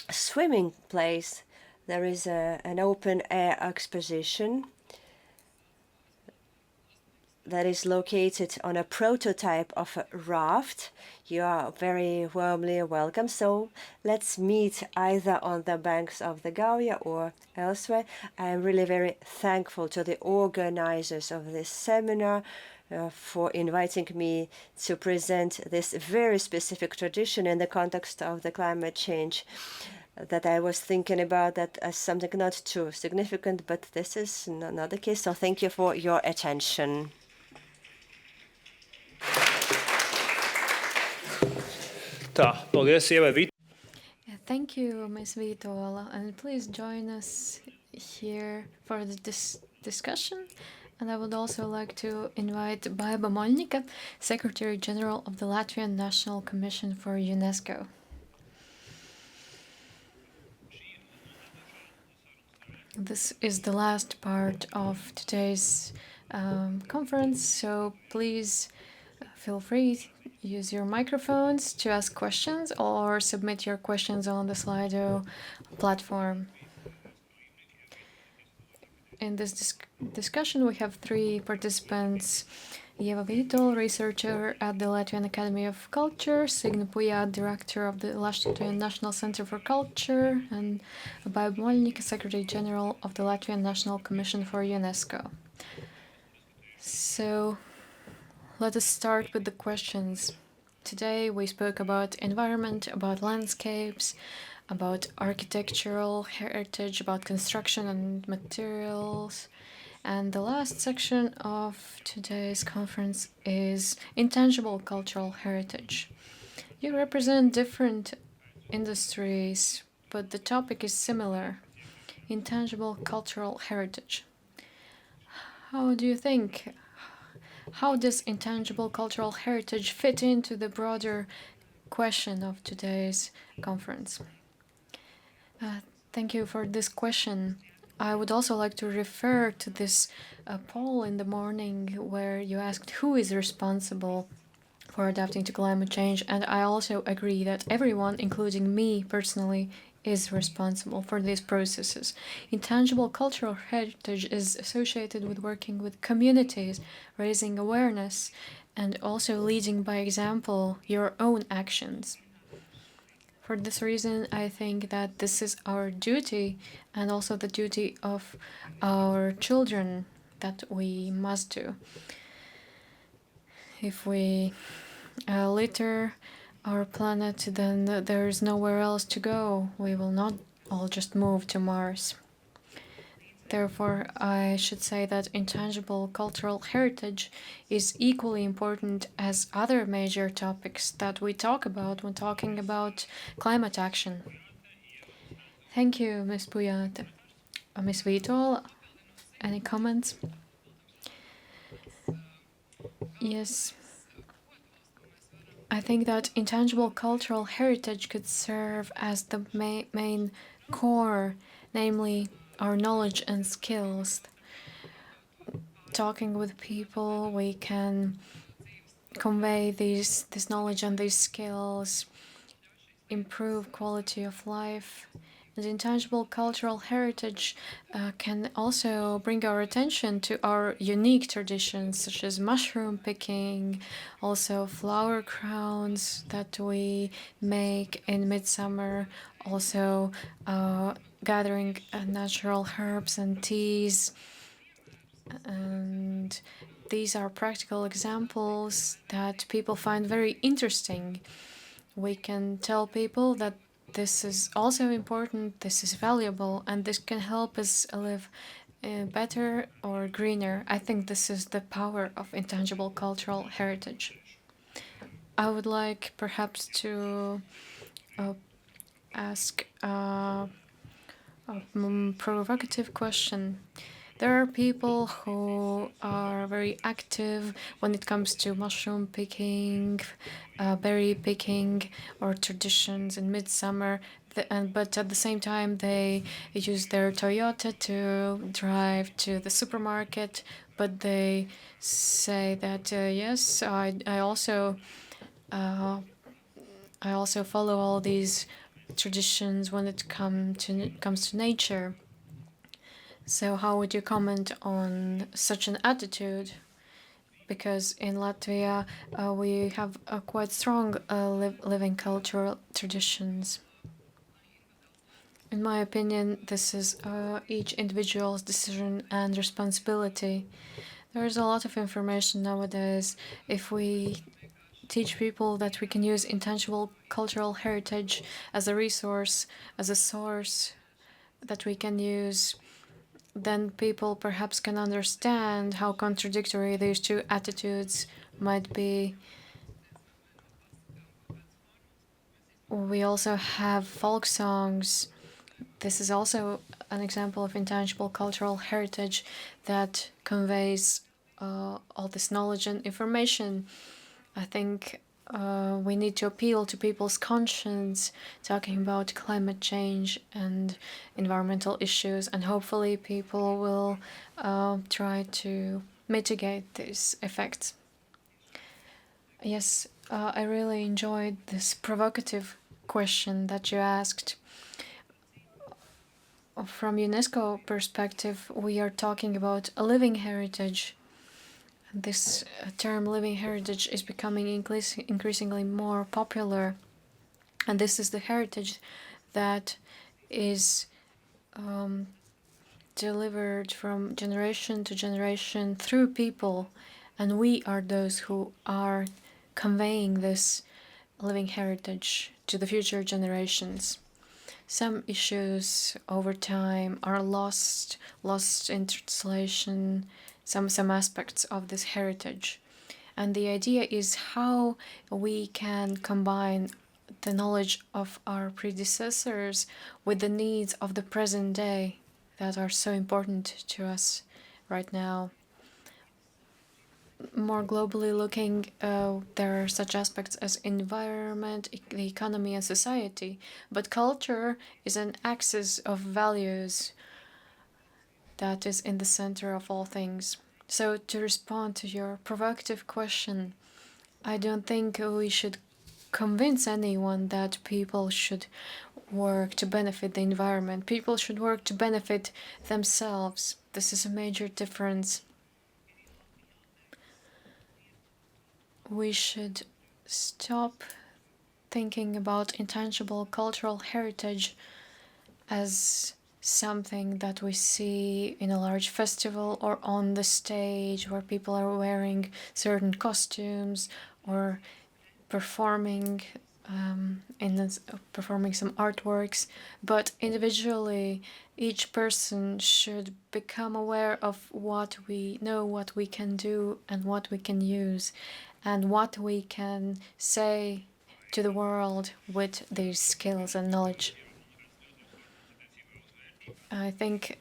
swimming place, there is an open air exposition that is located on a prototype of a raft. You are very warmly welcome. So let's meet either on the banks of the Gauja or elsewhere. I am really very thankful to the organizers of this seminar for inviting me to present this very specific tradition in the context of the climate change that I was thinking about that as something not too significant, but this is not the case. So thank you for your attention. Paldies, Ieva Vītola. Thank you, Ms. Vītola, and please join us here for the discussion. And I would also like to invite Baiba Moļņika, Secretary General of the Latvian National Commission for UNESCO. This is the last part of today's conference, so please feel free use your microphones to ask questions or submit your questions on the Slido platform. In this discussion, we have 3 participants: Ieva Vītola, researcher at the Latvian Academy of Culture; Signe Pujāte, director of the Latvian National Centre for Culture; and Baiba Moļņika, Secretary General of the Latvian National Commission for UNESCO. So let us start with the questions. Today we spoke about environment, about landscapes, about architectural heritage, about construction and materials. And the last section of today's conference is intangible cultural heritage. You represent different industries, but the topic is similar: intangible cultural heritage. How do you think? How does intangible cultural heritage fit into the broader question of today's conference? Thank you for this question. I would also like to refer to this poll in the morning where you asked who is responsible for adapting to climate change, and I also agree that everyone, including me personally, is responsible for these processes. Intangible cultural heritage is associated with working with communities, raising awareness, and also leading by example your own actions. For this reason, I think that this is our duty and also the duty of our children that we must do. If we litter our planet, then there is nowhere else to go. We will not all just move to Mars. Therefore, I should say that intangible cultural heritage is equally important as other major topics that we talk about when talking about climate action. Thank you, Ms. Pujāte. Ms. Vītola, any comments? Yes. I think that intangible cultural heritage could serve as the main core, namely our knowledge and skills. Talking with people, we can convey this knowledge and these skills, improve quality of life. And intangible cultural heritage can also bring our attention to our unique traditions, such as mushroom picking, also flower crowns that we make in midsummer, also gathering natural herbs and teas. And these are practical examples that people find very interesting. We can tell people that this is also important, this is valuable, and this can help us live better or greener. I think this is the power of intangible cultural heritage. I would like perhaps to ask a provocative question. There are people who are very active when it comes to mushroom picking, berry picking, or traditions in midsummer. But at the same time, they use their Toyota to drive to the supermarket. But they say that yes, I also follow all these traditions when it comes to nature. So how would you comment on such an attitude? Because in Latvia, we have a quite strong living cultural traditions. In my opinion, this is each individual's decision and responsibility. There is a lot of information nowadays. If we teach people that we can use intangible cultural heritage as a resource, as a source that we can use, then people perhaps can understand how contradictory these two attitudes might be. We also have folk songs. This is also an example of intangible cultural heritage that conveys all this knowledge and information. I think we need to appeal to people's conscience, talking about climate change and environmental issues, and hopefully people will try to mitigate these effects. Yes, I really enjoyed this provocative question that you asked. From UNESCO perspective, we are talking about a living heritage. This term living heritage is becoming increasingly more popular, and this is the heritage that is delivered from generation to generation through people, and we are those who are conveying this living heritage to the future generations. Some issues over time are lost in translation, some aspects of this heritage. And the idea is how we can combine the knowledge of our predecessors with the needs of the present day that are so important to us right now. More globally looking, there are such aspects as environment, the economy, and society. But culture is an axis of values that is in the center of all things. So, to respond to your provocative question, I don't think we should convince anyone that people should work to benefit the environment. People should work to benefit themselves. This is a major difference. We should stop thinking about intangible cultural heritage as something that we see in a large festival or on the stage where people are wearing certain costumes or performing performing some artworks, but individually each person should become aware of what we know, what we can do, and what we can use, and what we can say to the world with these skills and knowledge. I think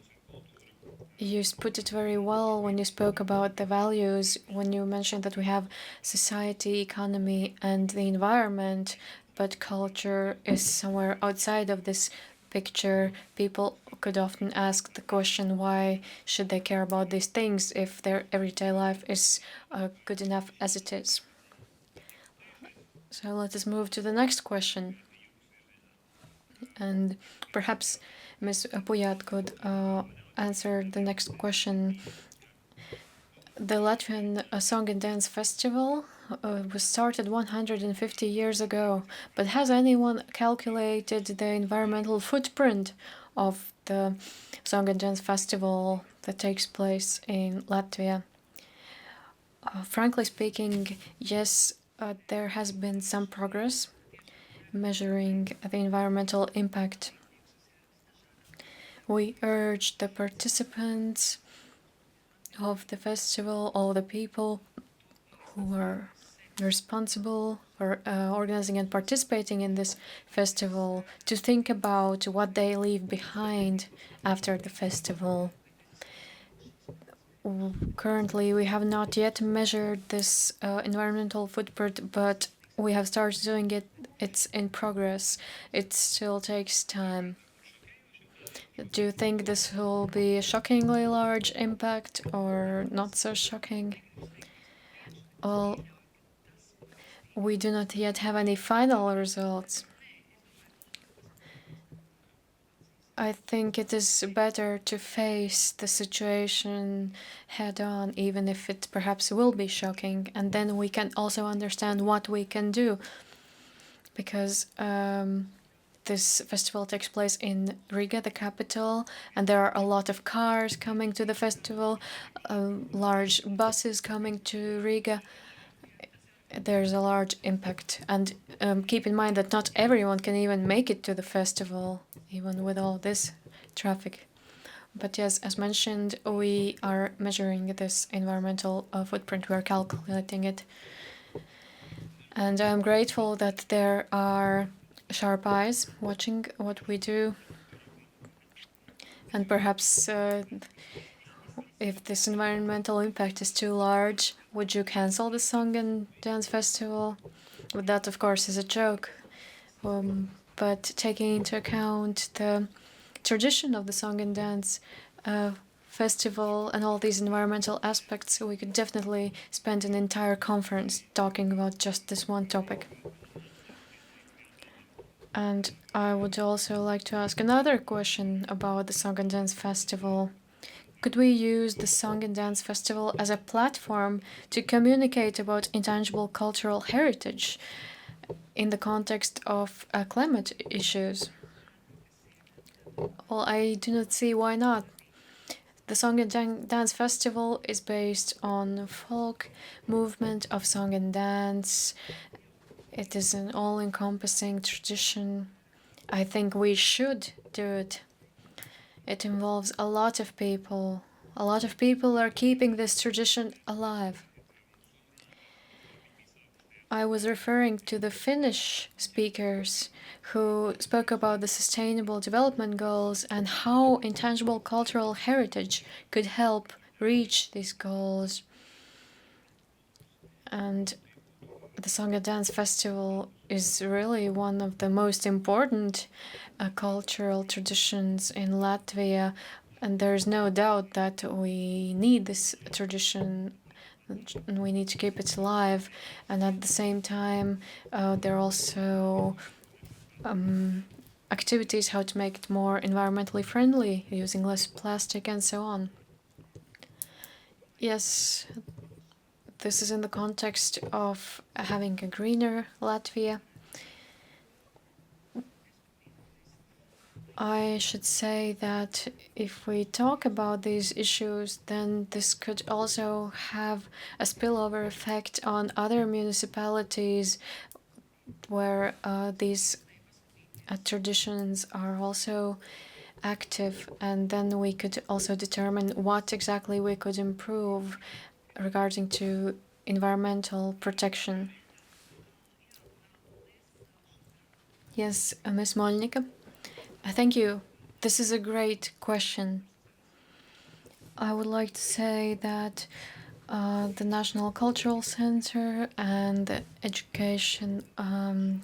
you put it very well when you spoke about the values, when you mentioned that we have society, economy, and the environment, but culture is somewhere outside of this picture. People could often ask the question, why should they care about these things if their everyday life is good enough as it is? So let us move to the next question. And perhaps Ms. Pujāte could answer the next question. The Latvian Song and Dance Festival was started 150 years ago, but has anyone calculated the environmental footprint of the Song and Dance Festival that takes place in Latvia? Frankly speaking, yes, there has been some progress measuring the environmental impact. We urge the participants of the festival, all the people who are responsible for organizing and participating in this festival, to think about what they leave behind after the festival. Currently, we have not yet measured this environmental footprint, but we have started doing it. It's in progress. It still takes time. Do you think this will be a shockingly large impact or not so shocking? Well, we do not yet have any final results. I think it is better to face the situation head on, even if it perhaps will be shocking, and then we can also understand what we can do. Because this festival takes place in Riga, the capital, and there are a lot of cars coming to the festival, large buses coming to Riga. There's a large impact. And keep in mind that not everyone can even make it to the festival, even with all this traffic. But yes, as mentioned, we are measuring this environmental footprint, we are calculating it. And I'm grateful that there are sharp eyes watching what we do. And perhaps if this environmental impact is too large, would you cancel the Song and Dance Festival? Well, that, of course, is a joke. But taking into account the tradition of the Song and Dance Festival and all these environmental aspects, we could definitely spend an entire conference talking about just this one topic. And I would also like to ask another question about the Song and Dance Festival. Could we use the Song and Dance Festival as a platform to communicate about intangible cultural heritage in the context of climate issues? Well, I do not see why not. The Song and Dance Festival is based on folk movement of song and dance. It is an all-encompassing tradition. I think we should do it. It involves a lot of people. A lot of people are keeping this tradition alive. I was referring to the Finnish speakers who spoke about the Sustainable Development Goals and how intangible cultural heritage could help reach these goals. And the Song and Dance Festival is really one of the most important cultural traditions in Latvia, and there's no doubt that we need this tradition and we need to keep it alive. And at the same time, there are also activities how to make it more environmentally friendly, using less plastic and so on. Yes, this is in the context of having a greener Latvia. I should say that if we talk about these issues, then this could also have a spillover effect on other municipalities where these traditions are also active, and then we could also determine what exactly we could improve regarding to environmental protection. Yes, Ms. Moļņika. Thank you. This is a great question. I would like to say that the National Cultural Centre and the Education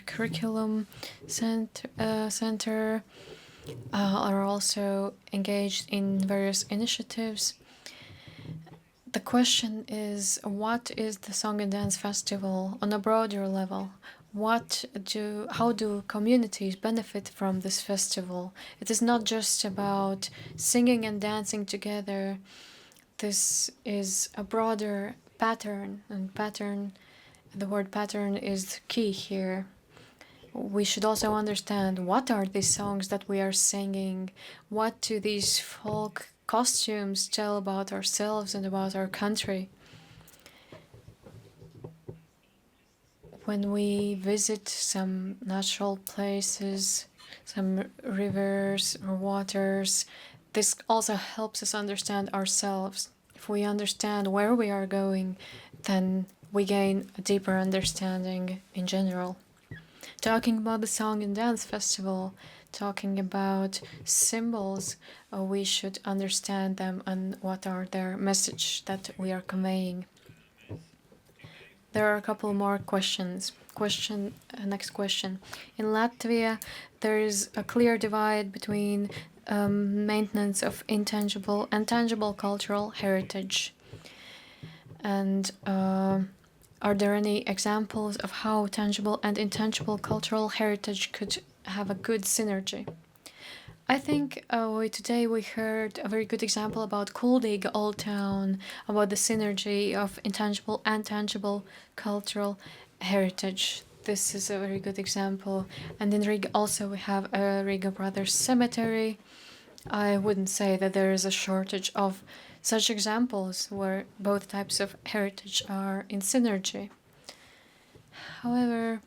Curriculum Centre are also engaged in various initiatives. The question is, what is the Song and Dance Festival on a broader level? How do communities benefit from this festival? It is not just about singing and dancing together. This is a broader pattern, and the word pattern is key here. We should also understand what are these songs that we are singing, what do these folk costumes tell about ourselves and about our country. When we visit some natural places, some rivers or waters, this also helps us understand ourselves. If we understand where we are going, then we gain a deeper understanding in general. Talking about the Song and Dance Festival, talking about symbols, we should understand them and what are their message that we are conveying. There are a couple more questions. Next question. In Latvia, there is a clear divide between maintenance of intangible and tangible cultural heritage. And are there any examples of how tangible and intangible cultural heritage could have a good synergy? I think today we heard a very good example about Kuldīga Old Town, about the synergy of intangible and tangible cultural heritage. This is a very good example. And in Riga also we have a Riga Brothers Cemetery. I wouldn't say that there is a shortage of such examples where both types of heritage are in synergy. However,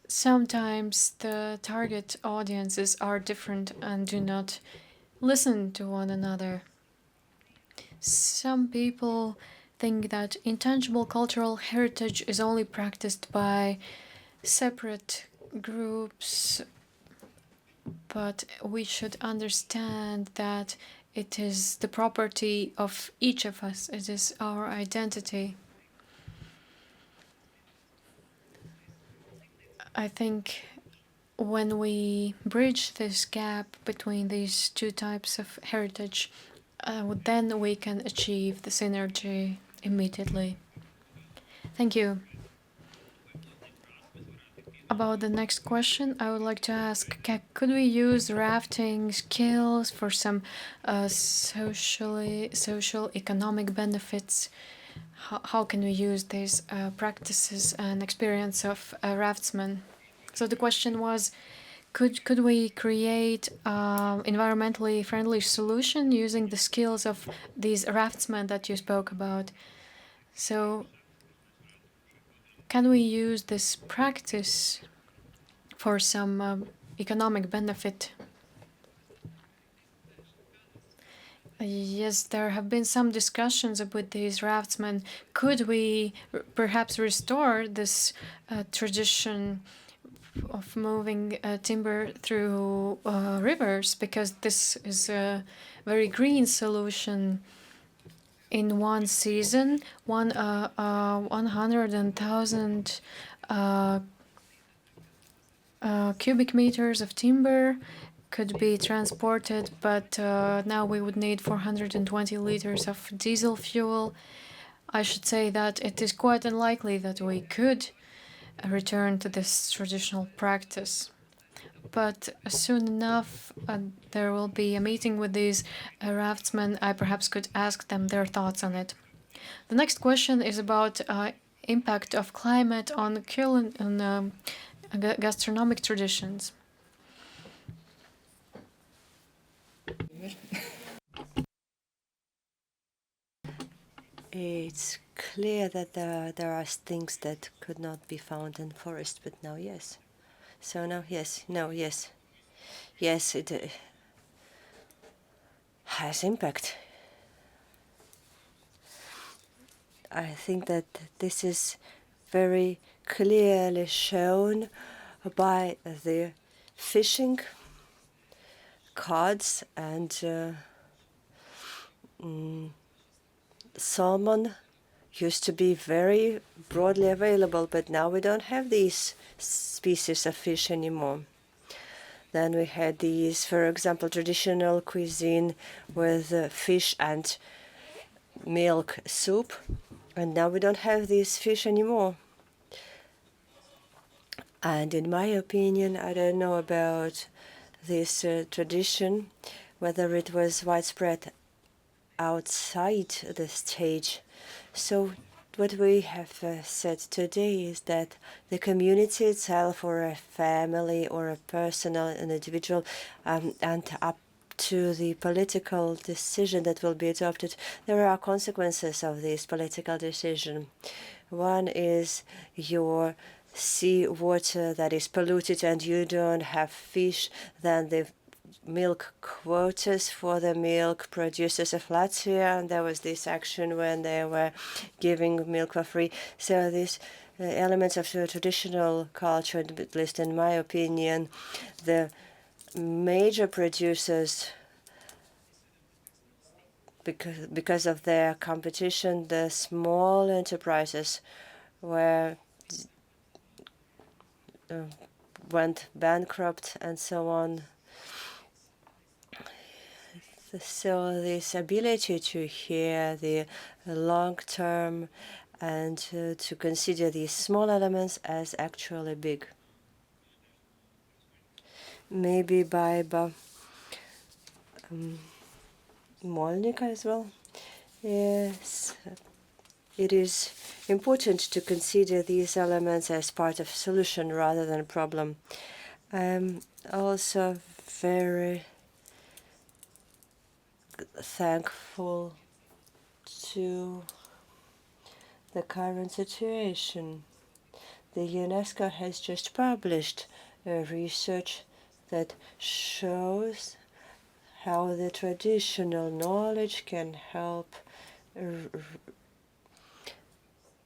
sometimes the target audiences are different and do not listen to one another. Some people think that intangible cultural heritage is only practiced by separate groups, but we should understand that it is the property of each of us. It is our identity. I think when we bridge this gap between these two types of heritage, then we can achieve the synergy immediately. Thank you. About the next question, I would like to ask, could we use rafting skills for some social economic benefits? How can we use these practices and experience of raftsmen? So the question was, Could we create environmentally friendly solution using the skills of these raftsmen that you spoke about? So can we use this practice for some economic benefit? Yes, there have been some discussions about these raftsmen. Could we perhaps restore this tradition of moving timber through rivers, because this is a very green solution. In one season, 100,000 cubic meters of timber could be transported, but now we would need 420 liters of diesel fuel. I should say that it is quite unlikely that we could return to this traditional practice. But soon enough, there will be a meeting with these raftsmen. I perhaps could ask them their thoughts on it. The next question is about impact of climate on gastronomic traditions. It's clear that there are things that could not be found in forest, but now yes. So now yes, no, yes. Yes, it has impact. I think that this is very clearly shown by the fishing cards and salmon used to be very broadly available, but now we don't have these species of fish anymore. Then we had these, for example, traditional cuisine with fish and milk soup, and now we don't have these fish anymore. And in my opinion, I don't know about this tradition, whether it was widespread outside the stage. So what we have said today is that the community itself, or a family, or a personal, an individual, and up to the political decision that will be adopted, there are consequences of this political decision. One is your sea water that is polluted and you don't have fish, then the milk quotas for the milk producers of Latvia, and there was this action when they were giving milk for free. So these elements of the traditional culture, at least in my opinion, the major producers, because of their competition, the small enterprises went bankrupt and so on. So this ability to hear the long term and to consider these small elements as actually big. Maybe Baiba, Moļņika as well. Yes, it is important to consider these elements as part of a solution rather than a problem. I'm also very thankful to the current situation. The UNESCO has just published a research that shows how the traditional knowledge can help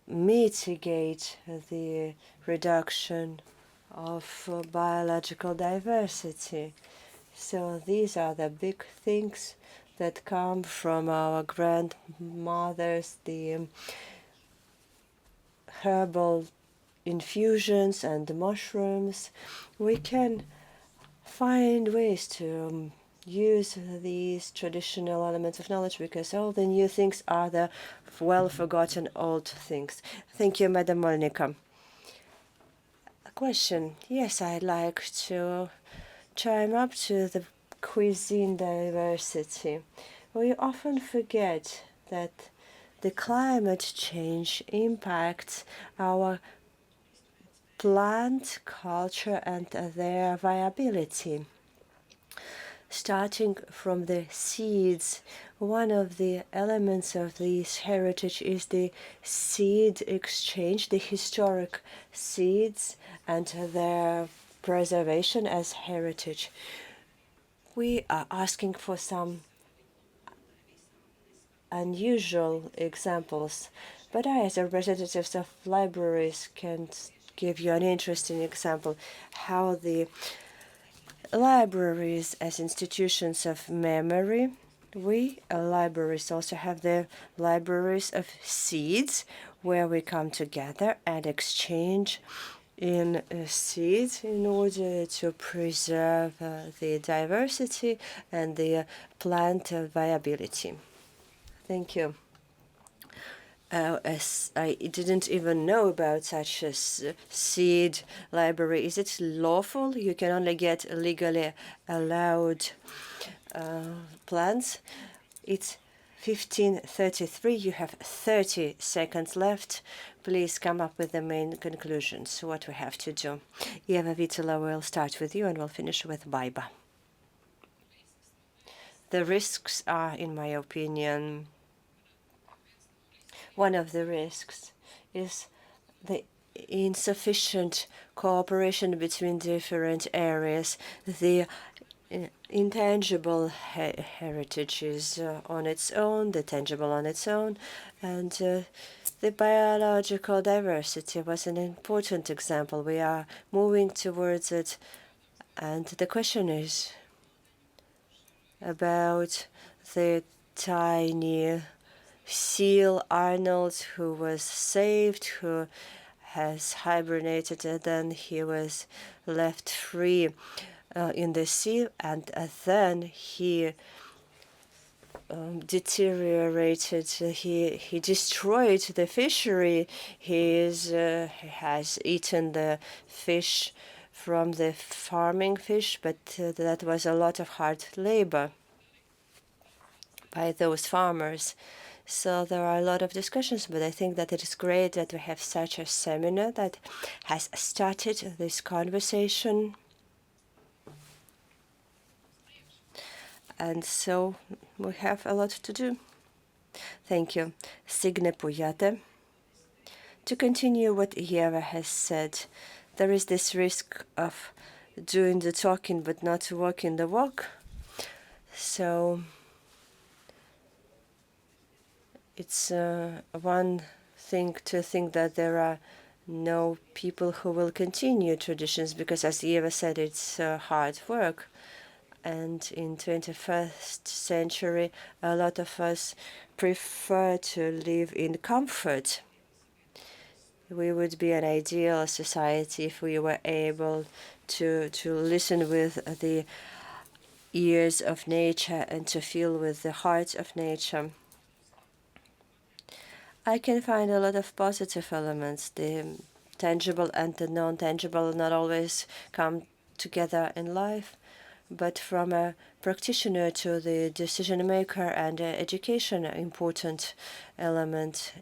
mitigate the reduction of biological diversity. So these are the big things that come from our grandmothers, the herbal infusions and mushrooms. We can find ways to use these traditional elements of knowledge, because all the new things are the well-forgotten old things. Thank you, Madam Moļņika. A question. Yes, I'd like to chime up to the cuisine diversity. We often forget that the climate change impacts our plant culture and their viability. Starting from the seeds, one of the elements of this heritage is the seed exchange, the historic seeds and their preservation as heritage. We are asking for some unusual examples, but I, as a representative of libraries, can give you an interesting example how the libraries as institutions of memory, we libraries also have the libraries of seeds, where we come together and exchange in seeds in order to preserve the diversity and the plant viability. Thank you. As I didn't even know about such a seed library. Is it lawful? You can only get legally allowed plants. It's 15:33. You have 30 seconds left. Please come up with the main conclusions, what we have to do. Ieva Vītola, will start with you and we'll finish with Baiba. The risks are, in my opinion, one of the risks is the insufficient cooperation between different areas. The intangible heritage is on its own, the tangible on its own, and the biological diversity was an important example. We are moving towards it, and the question is about the tiny seal Arnold, who was saved, who has hibernated, and then he was left free in the sea, and then he deteriorated. He destroyed the fishery. He has eaten the fish from the farming fish, but that was a lot of hard labor by those farmers. So there are a lot of discussions, but I think that it is great that we have such a seminar that has started this conversation. And so we have a lot to do. Thank you. Signe Pujāte. To continue what Ieva has said, there is this risk of doing the talking but not walking the walk. So it's one thing to think that there are no people who will continue traditions, because as Ieva said, it's hard work. And in 21st century, a lot of us prefer to live in comfort. We would be an ideal society if we were able to listen with the ears of nature and to feel with the heart of nature. I can find a lot of positive elements. The tangible and the non-tangible not always come together in life, but from a practitioner to the decision maker and education, an important element.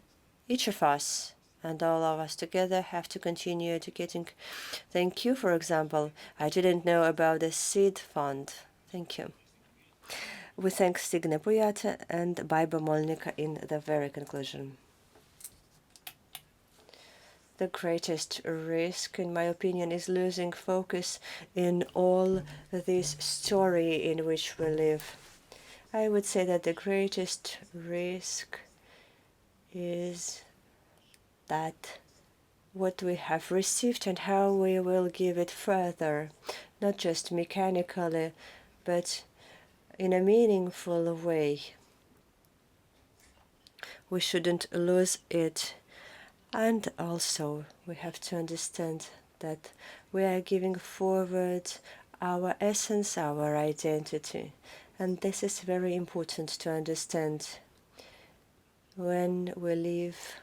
Each of us and all of us together have to continue educating. Thank you, for example. I didn't know about the seed fund. Thank you. We thank Signe Pujāte and Baiba Moļņika in the very conclusion. The greatest risk, in my opinion, is losing focus in all this story in which we live. I would say that the greatest risk is that what we have received and how we will give it further, not just mechanically, but in a meaningful way. We shouldn't lose it. And also, we have to understand that we are giving forward our essence, our identity. And this is very important to understand when we live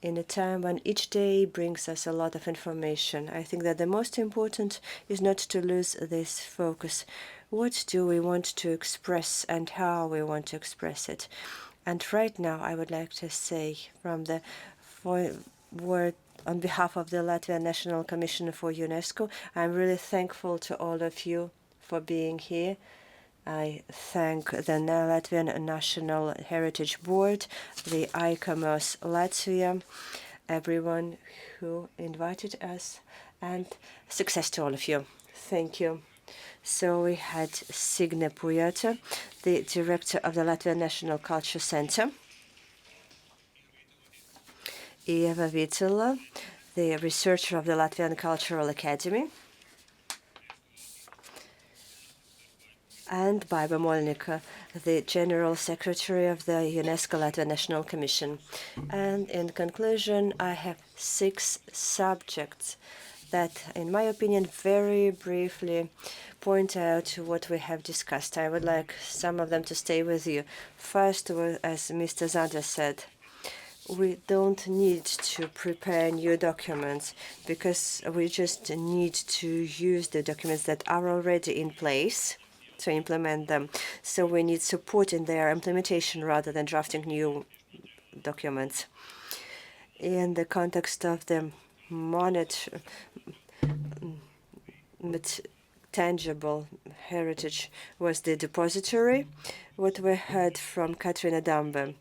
in a time when each day brings us a lot of information. I think that the most important is not to lose this focus. What do we want to express and how we want to express it? And right now, I would like to say from the word on behalf of the Latvian National Commission for UNESCO, I'm really thankful to all of you for being here. I thank the Latvian National Heritage Board, the ICOMOS Latvia, everyone who invited us, and success to all of you. Thank you. So we had Signe Pujāte, the director of the Latvian National Culture Centre, Ieva Vītola, the researcher of the Latvian Cultural Academy, and Baiba Moļņika, the General Secretary of the UNESCO Latvian National Commission. And in conclusion, I have 6 subjects that, in my opinion, very briefly point out what we have discussed. I would like some of them to stay with you. First, as Mr. Zander said, we don't need to prepare new documents because we just need to use the documents that are already in place to implement them. So we need support in their implementation rather than drafting new documents. In the context of the tangible heritage was the depository, what we heard from Katrina Dambe.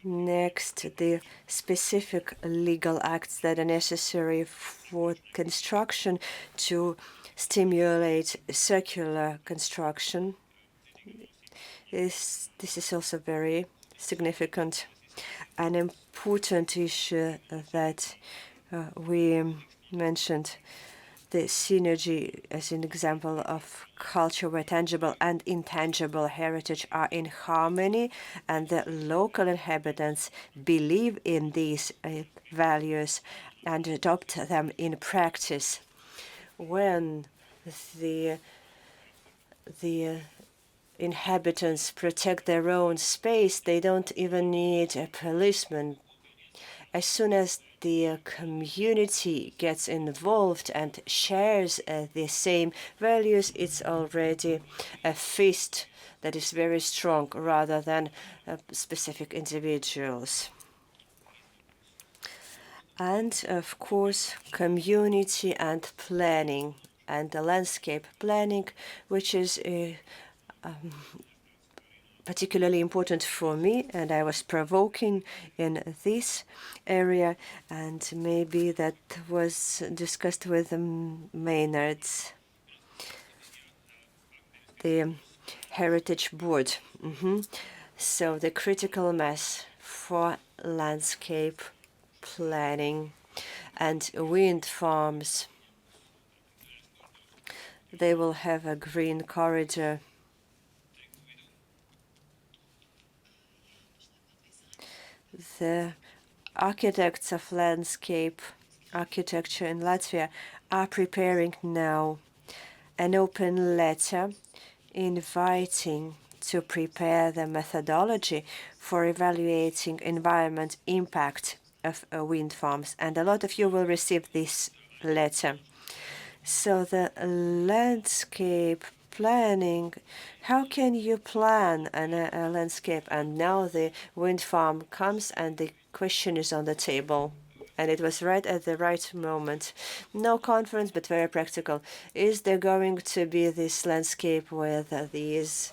Next, the specific legal acts that are necessary for construction to stimulate circular construction. This is also very significant. An important issue that we mentioned, the synergy as an example of culture where tangible and intangible heritage are in harmony, and the local inhabitants believe in these values and adopt them in practice. When the inhabitants protect their own space, they don't even need a policeman. As soon as the community gets involved and shares the same values, it's already a fist that is very strong rather than specific individuals. And of course, community and planning and the landscape planning, which is particularly important for me, and I was provoking in this area, and maybe that was discussed with Maynard's, the Heritage Board. So the critical mass for landscape planning and wind farms. They will have a green corridor. The architects of landscape architecture in Latvia are preparing now an open letter inviting to prepare the methodology for evaluating environment impact of wind farms. And a lot of you will receive this letter. So the landscape planning, how can you plan a landscape? And now the wind farm comes and the question is on the table. And it was right at the right moment. No conference, but very practical. Is there going to be this landscape with these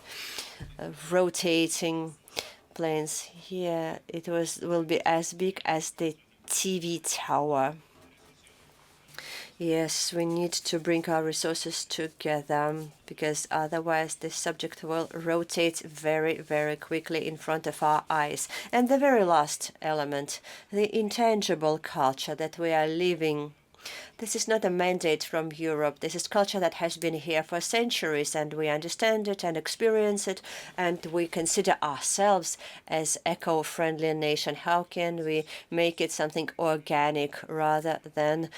rotating planes? Here it will be as big as the TV tower. Yes, we need to bring our resources together because otherwise this subject will rotate very, very quickly in front of our eyes. And the very last element, the intangible culture that we are living. This is not a mandate from Europe. This is culture that has been here for centuries, and we understand it and experience it, and we consider ourselves as eco-friendly nation. How can we make it something organic rather than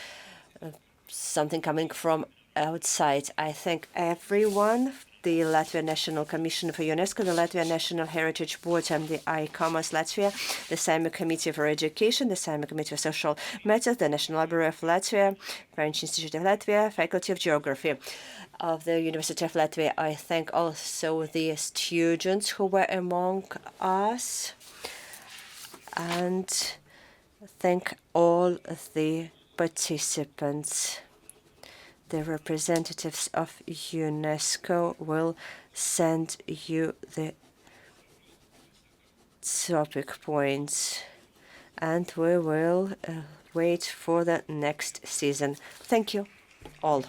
something coming from outside? I thank everyone, the Latvian National Commission for UNESCO, the Latvian National Heritage Board, and the ICOMOS Latvia, the Sejma Committee for Education, the Sejma Committee for Social Matters, the National Library of Latvia, French Institute of Latvia, Faculty of Geography of the University of Latvia. I thank also the students who were among us, and thank all the participants. The representatives of UNESCO will send you the topic points, and we will wait for the next season. Thank you all.